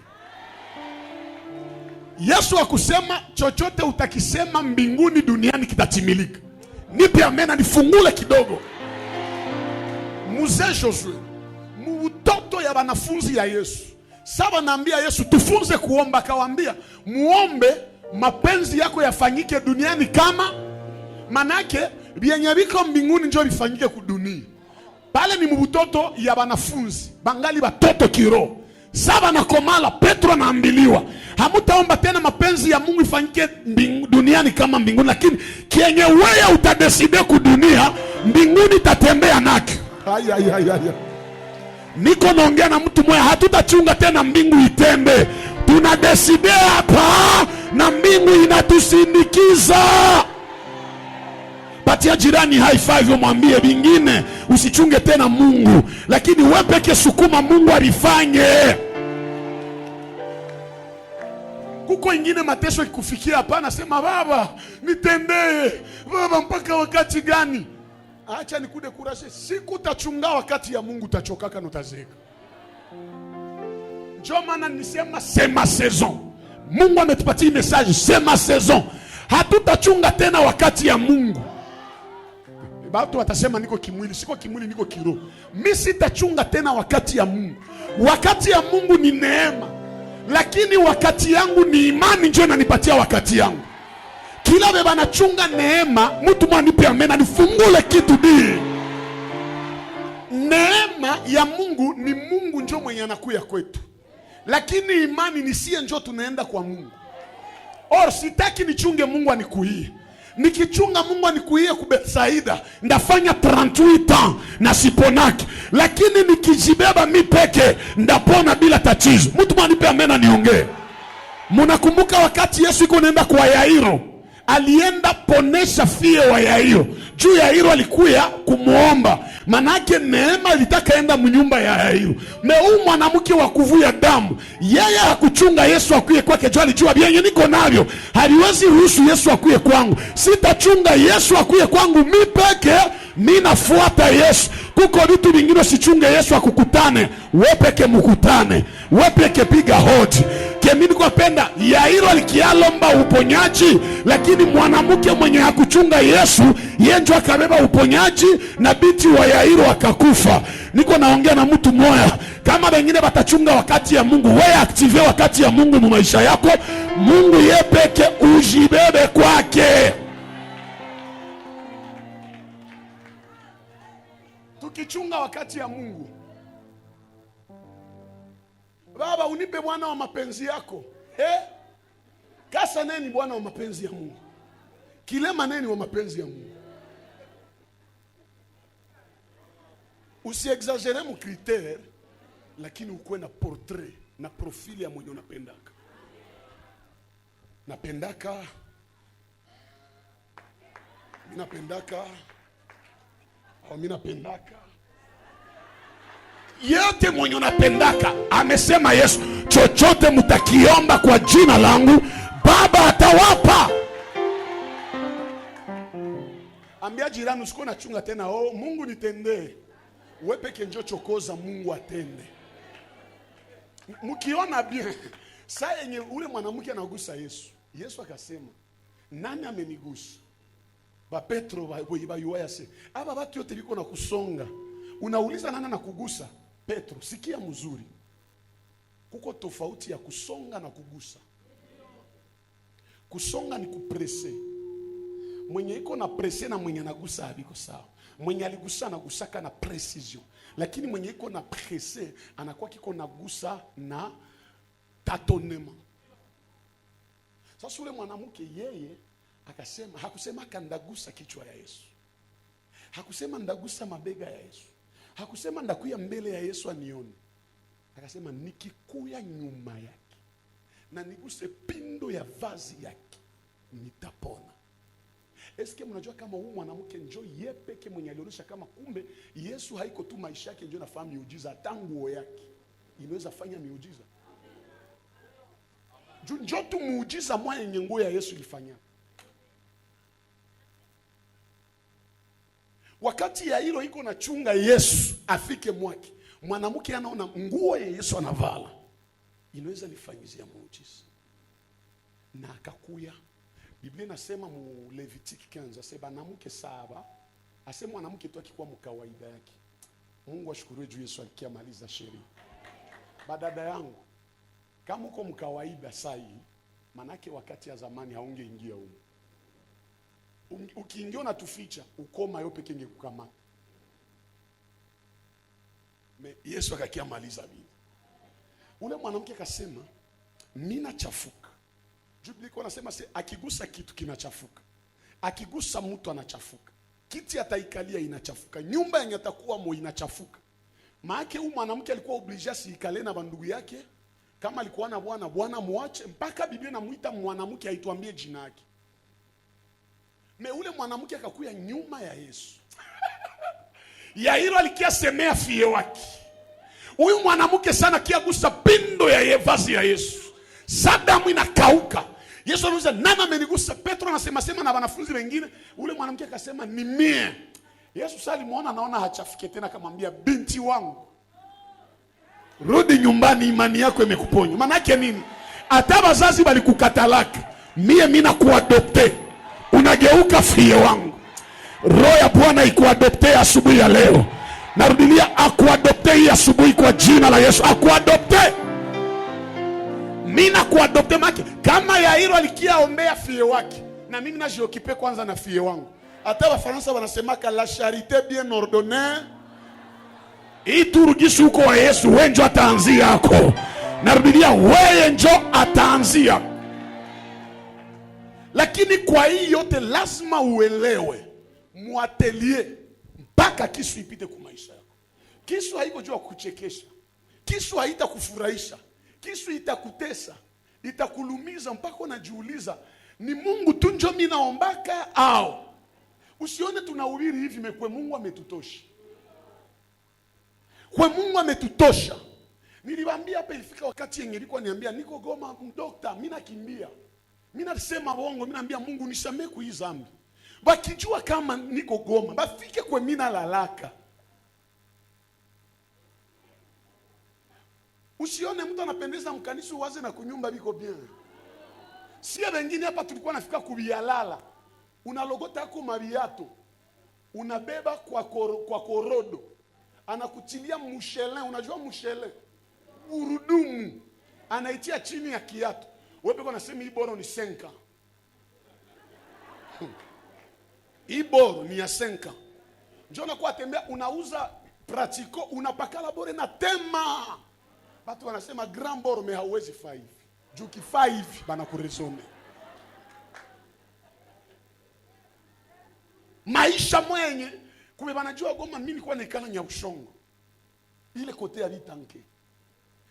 Yesu akusema chochote utakisema mbinguni duniani kitatimilika. Nipe amena nifungule kidogo. Mzee Joshua, mtoto ya wanafunzi ya Yesu, sasa naambia Yesu tufunze kuomba, akawaambia muombe mapenzi yako yafanyike duniani kama, manake vyenye viko mbinguni njoo vifanyike kudunia. Pale ni mtoto ya wanafunzi, bangali watoto kiroho. Saba na komala Petro anaambiliwa, hamutaomba tena mapenzi ya Mungu ifanyike duniani kama mbinguni, lakini kienye wewe utadeside kudunia, mbinguni tatembea naki. Niko naongea na mtu mmoja, hatutachunga tena mbingu itembe. Tunadeside hapa na mbingu inatusindikiza. patia jirani high five, umwambie bingine usichunge tena Mungu, lakini wewe peke sukuma Mungu alifanye. Kuko ingine mateso ikufikia hapana, sema baba nitendee, baba mpaka wakati gani? Acha nikude kurashe, siku tachunga wakati ya Mungu tachokaka na utazeka. Ndio maana nisema sema saison. Mungu ametupatia message sema saison. Hatutachunga tena wakati ya Mungu. Watu watasema niko kimwili, siko kimwili, niko kiroho. Mimi sitachunga tena wakati ya Mungu. Wakati ya Mungu ni neema, lakini wakati yangu ni imani ndio inanipatia wakati yangu. Kila beba nachunga neema, mtu mwanipe amena nifungule kitu di. Neema ya Mungu ni Mungu ndio mwenye anakuya kwetu. Lakini imani ni sie ndio tunaenda kwa Mungu. Or sitaki nichunge Mungu anikuie. Nikichunga Mungu anikuie kubetsaida, ndafanya 38 ans na siponaki. Lakini nikijibeba mi peke, ndapona bila tatizo. Mtu mwanipe amena niongee. Munakumbuka wakati Yesu iko nenda kwa Yairo, alienda ponesha fie wa Yairo. Juu Yairo alikuya kumuomba, manake neema ilitaka enda mnyumba ya Yairo. Meu mwanamke wa kuvuya damu, yeye hakuchunga Yesu akuye kwake, juu alijua bienye niko navyo haliwezi ruhusu Yesu akuye kwangu. Sitachunga Yesu akuye kwangu mi peke, mi nafuata Yesu. Kuko vitu vingine sichunge Yesu akukutane, wewe peke mkutane, wewe peke piga hodi. Mimi niko penda Yairo alikialomba uponyaji, lakini mwanamke mwenye hakuchunga Yesu yeye ndio akabeba uponyaji na binti wa Yairo akakufa. Niko naongea na mtu mmoja, kama wengine batachunga wakati ya Mungu, wewe active wakati ya Mungu mu maisha yako. Mungu yeye peke ujibebe kwake. Tukichunga wakati ya Mungu, Baba unipe Bwana wa mapenzi yako. Kasa neni Bwana wa mapenzi ya Mungu. Kilema neni wa mapenzi ya Mungu. Usiexagere mu critère, lakini ukuwe na portrait na profili ya mwenye unapendaka. Napendaka. Mimi napendaka. Yote mwenye unapendaka, amesema Yesu, chochote mtakiomba kwa jina langu Baba atawapa. Ambia jirani usiko na chunga tena, Mungu nitendee. Wewe peke njoo chokoza Mungu atende. Mkiona bien, saa yenye ule mwanamke anagusa Yesu, Yesu akasema, nani amenigusa? Ba Petro ba yuwase. Aba watu yote biko na kusonga. Unauliza nani na kugusa? Petro, sikia mzuri. Kuko tofauti ya kusonga na kugusa. Kusonga ni kuprese. Mwenye iko na prese na mwenye anagusa habiko sawa. Mwenye aligusa anagusaka na precision. Lakini mwenye iko na prese anakuwa kiko nagusa na tâtonnement. Sasa ule mwanamke yeye akasema, hakusema kandagusa kichwa ya Yesu. Hakusema ndagusa mabega ya Yesu. Hakusema ndakuya mbele ya Yesu anione. Akasema nikikuya nyuma yake na niguse pindo ya vazi yake nitapona. Eske mnajua kama huyu mwanamke njoo yeye peke mwenye alionyesha kama kumbe Yesu haiko tu maisha yake njoo nafahamu miujiza, tangu yake inaweza fanya miujiza. Njoo tu muujiza mwa yenye nguo ya Yesu ilifanya. Wakati ya hilo iko na chunga Yesu afike mwake, mwanamke anaona nguo ya Yesu anavala inaweza nifanyizia muujiza. Na akakuya. Biblia inasema mu Levitique 15 asema mwanamke saba, asema mwanamke tu akikuwa mkawaida yake. Mungu ashukuriwe juu Yesu alikiamaliza sheria. Badada yangu, kama uko mkawaida sahi, manake wakati ya zamani haungeingia huko. Ukiingia na tuficha, ukoma yote kenge kukamata. Yesu akakiamaliza bibi. Ule mwanamke akasema, mimi nachafuka. Biblia inasema akigusa kitu kinachafuka. Akigusa mtu anachafuka. Kiti ataikalia inachafuka. Nyumba yenye atakuwa mo inachafuka. Maana huyu mwanamke alikuwa obligé sikale na bandugu yake. Kama alikuwa na bwana muache, mpaka Biblia inamuita mwanamke aituambie jina yake. Me ule mwanamke akakuya nyuma ya Yesu. Yairo alikia semea fie wake. Huyu mwanamke sana kiagusa pindo ya vazi ya Yesu. Sadamu inakauka. Yesu anauliza nani amenigusa? Petro anasema sema na wanafunzi wengine. Ule mwanamke akasema ni mie. Yesu sasa alimuona naona hachafike tena akamwambia binti wangu, rudi nyumbani, imani yako imekuponya. Maana yake nini? Hata wazazi walikukatalaka, mimi nakuadopte. Unageuka fie wangu. Roho ya Bwana ikuadopte asubuhi ya leo. Narudilia, akuadopte hii asubuhi kwa jina la Yesu. Akuadopte. Mimi nakuadopte maki. Kama Yairo alikia ombea fie wake, na mimi najiokipe kwanza na fie wangu. Hata Wafaransa wanasemaka la charité bien ordonnée. Hii turugisi huko wa Yesu, wewe ndio ataanzia yako. Narudilia, wewe ndio ataanzia. Lakini kwa hii yote lazima uelewe muatelier mpaka kisu ipite kwa maisha yako. Kisu haiko jua kuchekesha. Kisu haita kufurahisha. Kisu itakutesa, itakulumiza mpaka unajiuliza ni Mungu tu ndio mimi naombaka au usione tunahubiri hivi mekwe Mungu ametutosha. Kwa Mungu ametutosha. Niliwaambia hapa ilifika wakati yenye nilikuwa niambia niko Goma mdokta, mimi nakimbia. Mimi nasema bongo, mimi naambia Mungu nisamee kwa hii dhambi. Bakijua kama niko Goma, bafike kwa mimi na lalaka. Usione mtu anapendeza mkanisa uwaze na kunyumba biko bien. Sia wengine hapa tulikuwa nafika kubialala. Unalogota yako mabiato. Unabeba kwa korodo. Anakutilia mshele, unajua mshele? Urudumu. Anaitia chini ya kiatu. Wewe peko nasema hii boro ni 5. Hii boro ni ya 5. Njoo na kwa tembea unauza pratiko, unapakala bore na tema. Watu wanasema grand boro me hauwezi 5. Juu ki 5 bana kuresome. Maisha mwenye kume banajua Goma mimi nilikuwa nikala Nyabushongo. Ile kote ya vitanke.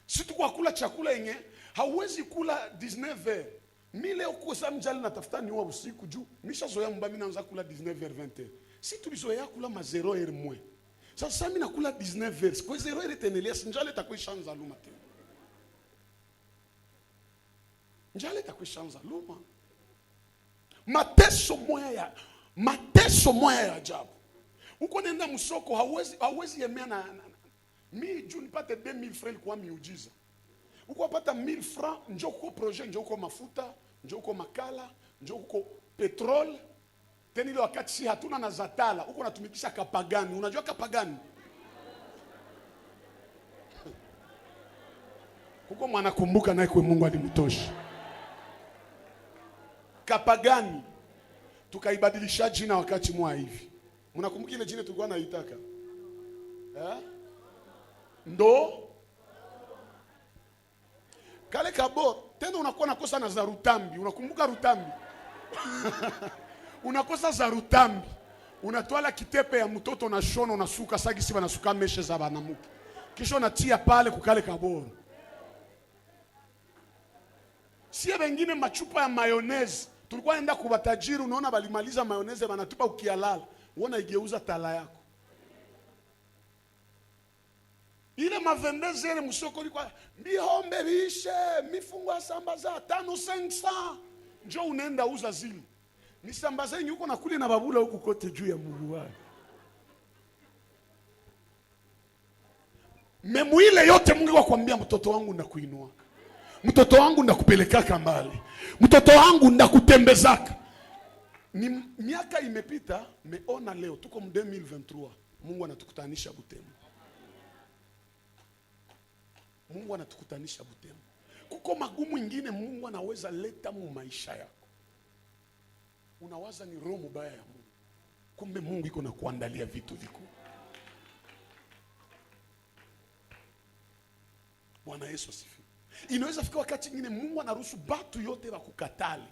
Si tu kwa kula chakula yenye hauwezi kula 19h. Mimi leo kwa sababu njali natafuta ni wa usiku juu nishazoea mbaba mimi naanza kula 19h20. Si tulizoea kula ma 0h moins. Sasa mimi nakula 19h. Kwa 0h tenelea njali itakuishanza luma tena. Njali itakuishanza luma. Mateso moya ya ajabu. Uko nenda msoko hauwezi yemea na mimi juu nipate 2000 francs kwa miujiza. Uko pata 1000 francs njoo kwa projet, njoo kwa mafuta, njoo kwa makala, njoo kwa petrol. Tena ile wakati si hatuna na zatala, uko natumikisha kapagani. Unajua kapagani? Kuko mwana kumbuka naye kwa Mungu alimtosha. Kapagani tukaibadilisha jina wakati mwa hivi. Mnakumbuka ile jina tulikuwa naitaka? Ndo kale kabo tena unakuwa nakosa na za Rutambi. Unakumbuka Rutambi? Unakosa za Rutambi. Unatwala kitepe ya mtoto na shono unasuka sagisi banasuka meshe za banamuke. Kisha unatia pale kukale kaboro. Sie wengine machupa ya mayonnaise. Tulikuwa nenda kubatajiri, unaona balimaliza mayonnaise banatupa ukialala. Uona igeuza tala yako. Ile mavendeze ile msoko ilikuwa bihombe bishe, mifungwa sambaza 500. Njoo unaenda uza zili. Ni sambaza yenye uko nakuli na babula huko kote juu ya Mungu wako. Memu ile yote Mungu akwambia mtoto wangu ndakuinua. Mtoto wangu ndakupelekaka mbali. Mtoto wangu ndakutembezaka. Ni miaka imepita, meona leo tuko 2023. Mungu anatukutanisha Butembo. Mungu anatukutanisha Butembo. Kuko magumu ingine Mungu anaweza leta mu maisha yako. Unawaza ni roho mbaya ya Mungu. Kumbe Mungu iko na kuandalia vitu vikuu. Bwana Yesu asifiwe. Inaweza fika wakati mwingine Mungu anaruhusu batu yote bakukatale.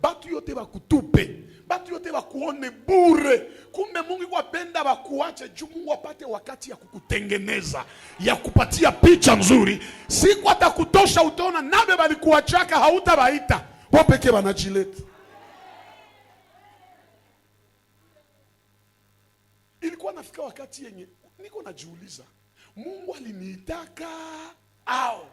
Batu yote bakutupe. Batu yote bakuone bure. Kumbe Mungu yuapenda bakuache juu Mungu apate wakati ya kukutengeneza, ya kupatia picha nzuri. Siku atakutosha utaona nabe balikuachaka hautabaita. Wao pekee banajileta. ikafika wakati yenye niko najiuliza, Mungu aliniitaka au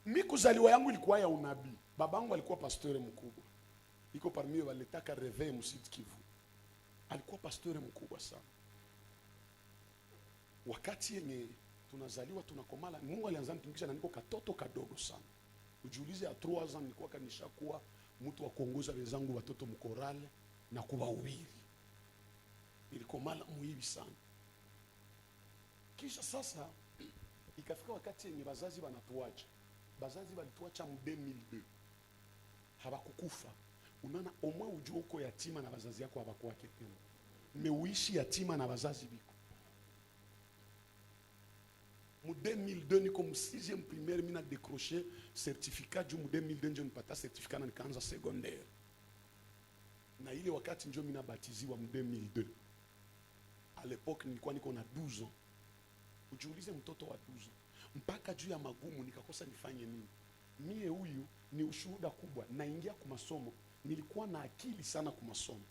mimi kuzaliwa yangu ilikuwa ya unabii. Babangu alikuwa pastori mkubwa, iko parmi walitaka Reveil Msud Kivu, alikuwa pastori mkubwa sana. Wakati yenye tunazaliwa tunakomala, Mungu alianza nitumikisha na niko katoto kadogo sana. Ujiulize, ya 3 ans nilikuwa kanishakuwa mtu wa kuongoza wenzangu watoto mkorale na kuwahubiri. Nilikomala muhivi sana. Kisha sasa ikafika wakati yenye wazazi wanatuacha. Wazazi walituacha mu 2002. Hawakukufa. Unaona, omwe ujue uko yatima na wazazi yako hawakuwake tena. Umeuishi yatima na wazazi biko. Mu 2002 niko mu 6e primaire, mina décroché certificat ju mu 2002 ndio nipata certificat na nikaanza secondaire. Na ile wakati ndio mina batiziwa mu 2002. À l'époque nilikuwa niko na 12 ans. Ujiulize, mtoto wa 12 ans mpaka juu ya magumu nikakosa nifanye nini? Mie huyu ni ushuhuda kubwa. Naingia kwa masomo, nilikuwa na akili sana kwa masomo.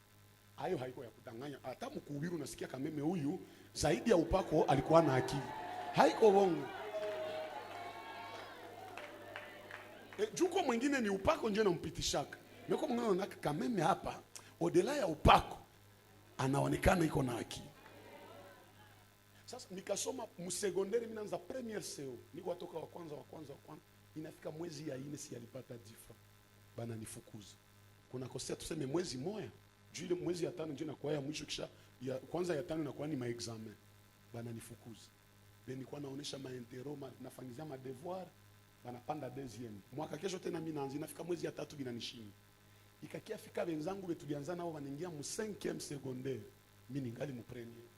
Hayo haiko ya kudanganya. Hata mkuhubiri unasikia kameme huyu zaidi ya upako alikuwa na akili. Haiko bongo. Juko mwingine ni upako nje na mpitishaka. Meko mwingine unaka kameme hapa odela ya upako anaonekana iko na akili. Sasa nikasoma msegonderi, mimi naanza premiere CO. Niko watoka wa kwanza. Inafika mwezi ya 4 si alipata difa. Bana nifukuza. Kuna kosea tuseme mwezi moja. Juu ile mwezi ya 5 ndio inakuwa ya mwisho, kisha ya kwanza ya 5 inakuwa ni maexamen. Bana nifukuza. Then nilikuwa naonesha maintero, nafanyizia ma devoir, banapanda 2e. Mwaka kesho tena mimi naanza, inafika mwezi ya 3 binanishinda. Ikakia fika wenzangu betulianza nao wanaingia mu 5e secondaire. Mimi ningali mu premier.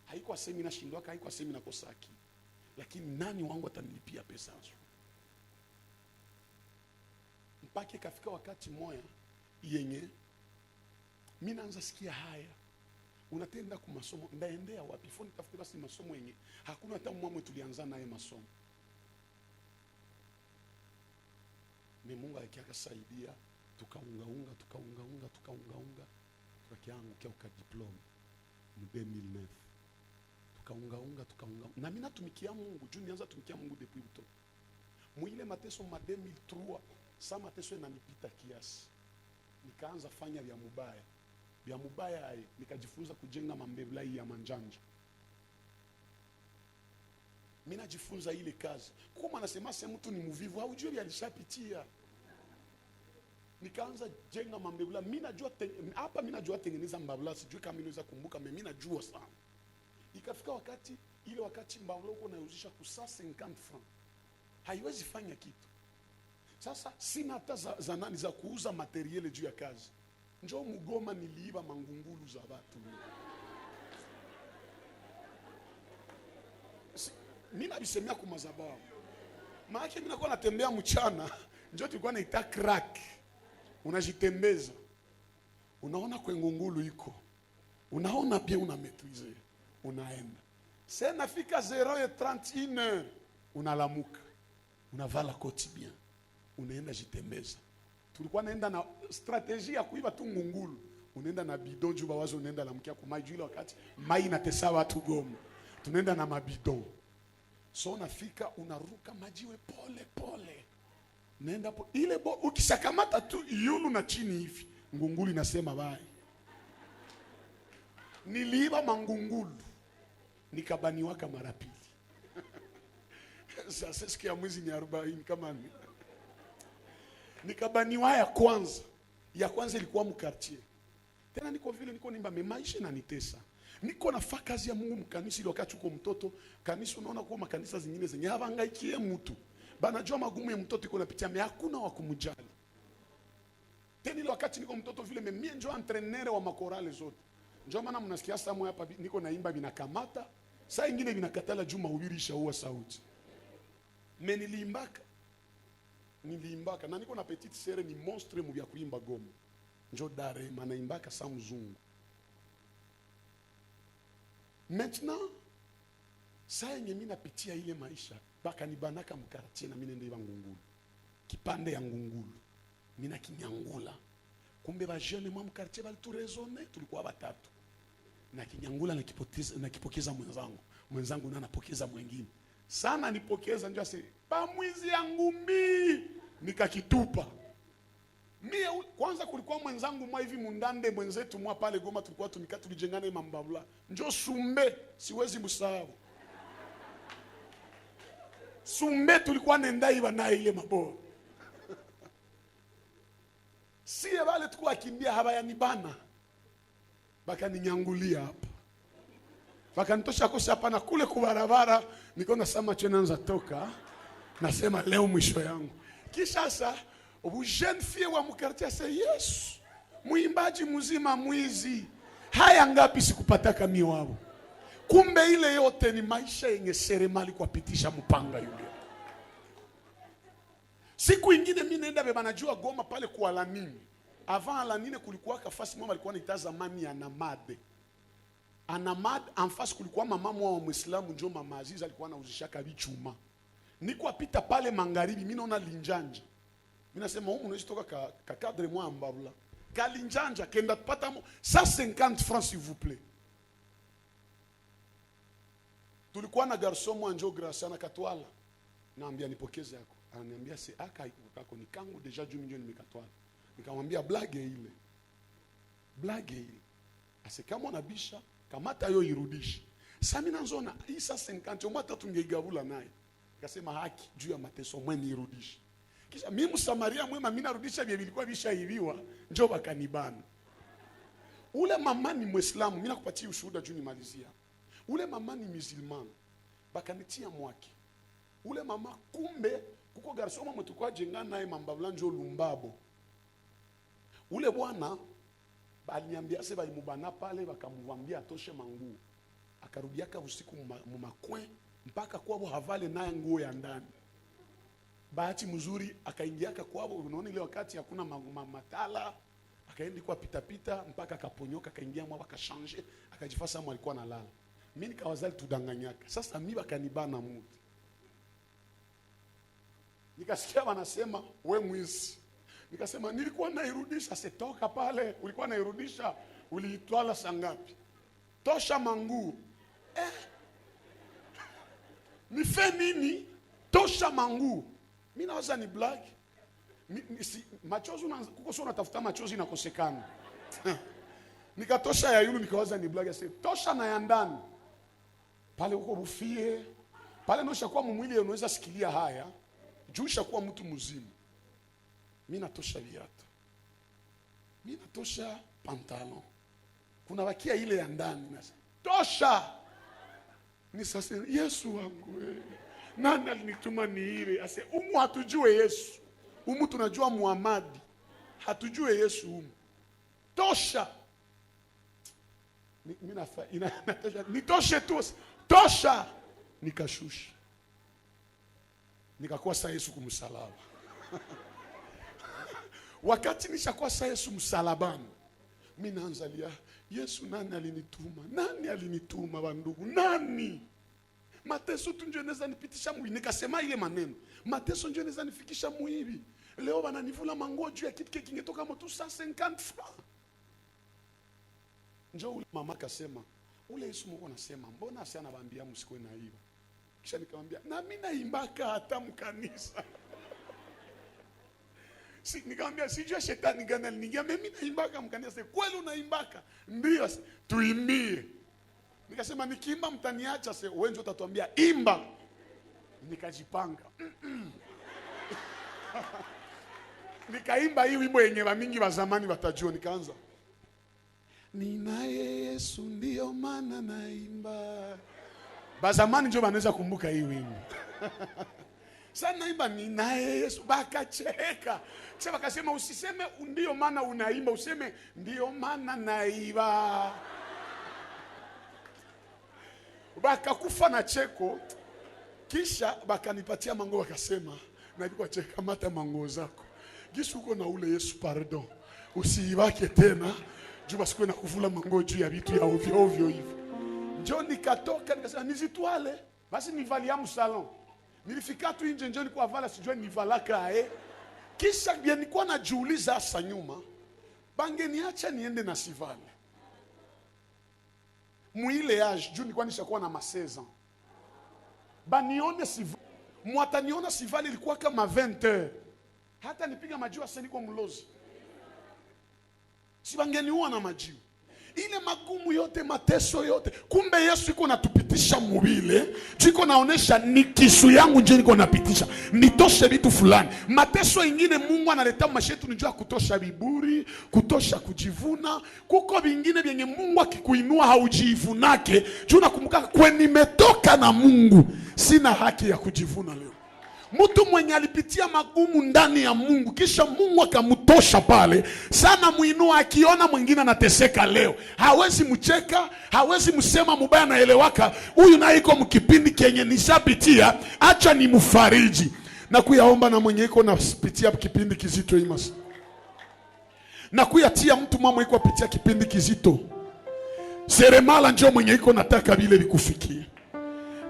Haikuwa semi na shindwa, haikuwa semi na kosaki. Lakini nani wangu atanilipia pesa hizo? Mpaka ikafika wakati moja yenye mimi naanza sikia haya. Unatenda kwa masomo, ndaendea wapi? Foni tafuta basi masomo yenye hakuna hata mwamwe tulianza naye masomo. Mungu akakasaidia, tukaunga tukakiangukia uka diploma mu 2009. Tukaunga. Na mimi natumikia Mungu, juu nianza tumikia Mungu depuis buto. Muile mateso ma 2003, sa mateso inanipita kiasi. Nikaanza fanya vya mubaya, nikajifunza kujenga mambebla ya manjanja. Mimi najifunza ile kazi. Kama anasema sema mtu ni mvivu, haujui alishapitia. Nikaanza jenga mambebla. Mimi najua hapa, mimi najua tengeneza mbabla, sijui kama ninaweza kumbuka, mimi najua sana. Ikafika wakati mbabla uko nauzisha ku 150 francs. Haiwezi fanya kitu. Sasa sina hata za nani za kuuza materiele juu ya kazi. Njoo Mugoma niliiba mangungulu za watu. Mimi nabisemea kwa mazabao. Maana mimi nakuwa natembea mchana, njoo tulikuwa naita crack. Unajitembeza. Unaona kwa ngungulu iko. Unaona pia una maîtriser. Unaenda. Sasa nafika 0:31 unalamuka. Unavala koti bien. Unaenda jitembeza. Tulikuwa naenda na strategia ya kuiba tu ngungulu. Unaenda na bidon juu bawazo, unaenda lamkia kwa maji ile wakati mai inatesa watu Goma. Tunaenda na mabidon. So unafika unaruka majiwe pole. Naenda po ile ukishakamata tu yulu na chini hivi, ngungulu inasema bai. Niliiba mangungulu. Nikabaniwa kama mara pili. Sasa sikia mwezi ni 40 kama ni. Nikabaniwa ya kwanza ilikuwa mu quartier. Tena niko vile niko nimba maisha na nitesa. Niko nafanya kazi ya Mungu mkanisa ile wakati uko mtoto, kanisa unaona kwa makanisa zingine zenye havangaikie mtu. Banajua magumu ya mtoto iko napitia, hakuna wa kumjali. Tena ile wakati niko mtoto vile mimi ndio entraîneur wa makorale zote. Ndio maana mnasikia samu hapa niko naimba binakamata, saa nyingine binakatala juma ubirisha huwa sauti. Mimi niliimbaka na niko na petite sere ni monstre mu vya kuimba Goma. Njo dare manaimbaka sa mzungu. Maintenant saa yenye mimi napitia ile maisha, baka nibanaka mkartie na mimi nende ngungulu. Kipande ya ngungulu. Mimi nakinyangula. Kumbe ba jeune mwa mkartie bali tu raisonner, tulikuwa batatu. Na kinyangula na kipokeza mwenzangu na anapokeza mwingine. Sana nipokeza njoo ase ba mwizi ya ngumbi nikakitupa. Mie kwanza kulikuwa mwenzangu mwa hivi mundande mwenzetu mwa pale Goma tulikuwa tulijengana ima mbabula. Njoo Sumbe siwezi msahau. Sumbe tulikuwa nenda iba na ile mabo. Siye wale tulikuwa kimbia habaya nibana. Baka ninyangulia hapa. Baka nitosha kosa hapa na kule kubarabara niko nasema chenanza toka. Nasema leo mwisho yangu. Kisha sasa jeune fille wa mkartia say yes. Muimbaji mzima mwizi. Haya ngapi sikupataka miwao. Kumbe ile yote ni maisha yenye seremali kwa pitisha mpanga yule. Siku ingine mimi naenda beba najua Goma pale kwa Lanini. Avant Lanini kulikuwa kafasi mama alikuwa anaita zamani ya Namade. Anamad en face kulikuwa mama mwa wa Muislamu ndio mama Aziz alikuwa anauzisha kabichuma. Niko apita pale magharibi mimi naona linjanja. Mimi nasema huko unaweza toka ka cadre mwa ambabula. Kalinjanja kenda pata 150 francs s'il vous plaît. Tulikuwa na garçon mwa njo grâce na katwala. Naambia nipokeze yako. Ananiambia si aka kako ni kangu deja juu milioni nimekatwala. Nikamwambia blage ile. Blage ile. Ase kama unabisha kamata yo irudishe. Sasa mimi nanzona hii 150 omba tatu ngeigabula naye. Akasema haki juu ya mateso mwe nirudishe. Kisha mimi Msamaria mwema mimi narudisha vile vilikuwa vishaibiwa njoo bakanibana. Ule mama ni Muislamu, mimi nakupatia ushuhuda juu nimalizia. Ule mama ni musulman. Bakanitia mwaki. Ule mama kumbe kuko garçon mama tukwa jengana naye mambabula njoo Lumbabo. Ule bwana baliniambia sasa balimubana pale bakamwambia atoshe manguo. Akarudiaka usiku mumakwe mpaka kwabo havale naye nguo ya ndani. Bahati mzuri akaingiaka kwabo, unaona ile wakati hakuna matala, akaenda kwa pita mpaka akaponyoka akaingia mwa akashanje, akajifasa mwa alikuwa analala. Mimi nikawazali tudanganyaka. Sasa mimi bakanibana muti. Nikasikia wanasema we mwizi. Nikasema nilikuwa nairudisha, setoka pale, ulikuwa nairudisha, uliitwala sangapi? Tosha manguo. Nife nini? Tosha manguo. Mimi nawaza ni black. Machozi kuko sio unatafuta machozi inakosekana. Nikatosha ya yule nikawaza ni black, ase tosha na ya ndani. Pale uko bufie. Pale ndio shakuwa mwili unaweza sikilia haya. Juu shakuwa mtu mzima. Mimi natosha viatu. Mimi natosha pantalon. Kuna wakia ile ya ndani nasa. Tosha. Ni sasa Yesu wangu nani alinituma ni ile ase hatujue Yesu. Tunajua Muhammad. Hatujue Yesu Tosha. Mimi nafa nitoshe tu. Tosha. Nikashusha. Nikakuwa sa Yesu kumsalaba. Wakati nishakuwa sa Yesu msalabani, mimi naanzalia Yesu nani alinituma? Nani alinituma bandugu? Nani? Mateso tu ndio naweza nipitisha mwi. Nikasema ile maneno. Mateso ndio naweza nifikisha muibi. Leo wananivula manguo juu ya kitu kingetoka moto 150 francs. Njoo ule mama akasema, ule Yesu Mungu anasema, mbona asi anawaambia msikoe na hiyo? Kisha nikamwambia, na mimi naimbaka hata mkanisa. Nikamwambia sijua shetani gani aliniingia, mimi naimbaka mkanisa. Kweli unaimbaka? Ndio, tuimbie. Nikasema nikiimba mtaniacha, sasa wewe ndio utatuambia imba. Nikajipanga. Nikaimba hii wimbo yenye wa mingi wa zamani watajua. Nikaanza, ninaye Yesu ndio maana naimba. Bazamani ndio wanaweza kumbuka hii wimbo. Sasa naimba ninaye Yesu, bakacheka. Sasa wakasema usiseme ndio maana unaimba, useme ndio maana naimba. Bakakufa na cheko. Kisha bakanipatia mango, wakasema nalikuwa cheka mata mango zako. Gisha uko na ule Yesu pardon. Usiibake tena. Juba siku na kuvula mango juu ya vitu ya ovyo ovyo hivyo. Njoo nikatoka nikasema nizitwale. Basi nivalia msalon. Nilifika tu nje njoo nilikuwa vala sijui nivalaka Kisha nilikuwa najiuliza hasa nyuma. Bangeniacha niende na Sivale. Muile age, juu nilikuwa nishakuwa na ma16 ans. Banione Sivale. Mwataniona Sivale ilikuwa kama 20 heures. Hata nipiga majiwa sasa niko mlozi. Si bangeniua na majiwa. Ile magumu yote, mateso yote, kumbe Yesu iko natupitisha mubile, jiko naonesha ni kisu yangu nje niko napitisha, nitoshe vitu fulani. Mateso ingine Mungu analeta mashetu nijua kutosha biburi, kutosha kujivuna. Kuko vingine vyenye Mungu akikuinua haujivunake, juu nakumbuka kwen nimetoka na Mungu, sina haki ya kujivuna leo. Mtu mwenye alipitia magumu ndani ya Mungu, kisha Mungu akamutosha pale, sana muinua, akiona mwingine anateseka leo, hawezi mcheka, hawezi msema mubaya, naelewaka huyu naye iko mkipindi kenye nishapitia, acha ni mfariji. Na kuyaomba na mwenye iko napitia kipindi kizito imasi, na kuyatia mtu mama iko apitia kipindi kizito, seremala njoo mwenye iko nataka vile vikufikie,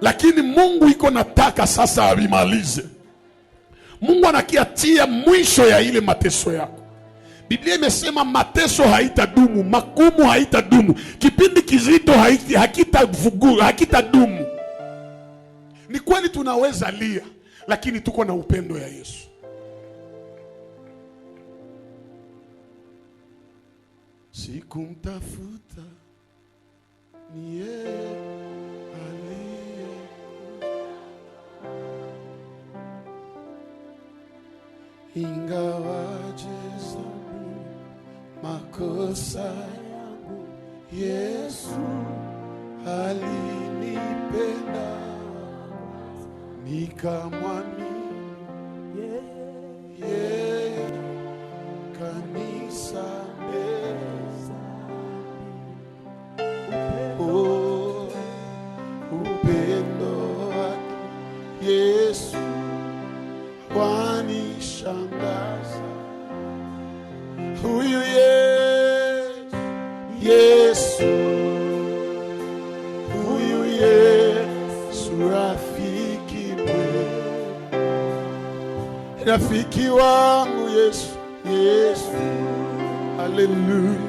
lakini Mungu iko nataka sasa abimalize. Mungu anakiatia mwisho ya ile mateso yako. Biblia imesema mateso haitadumu, magumu haitadumu, kipindi kizito hakitadumu. Ni kweli tunaweza lia, lakini tuko na upendo ya Yesu. Sikumtafuta, ni yeye ingawaje dhambi makosa yangu, Yesu alinipenda nikamwamini, yeye kanisamehe. Oh, upendo wake Yesu wanishangaza. Huyu Yesu, huyu Yesu rafiki mwema, rafiki wangu Yesu, haleluya.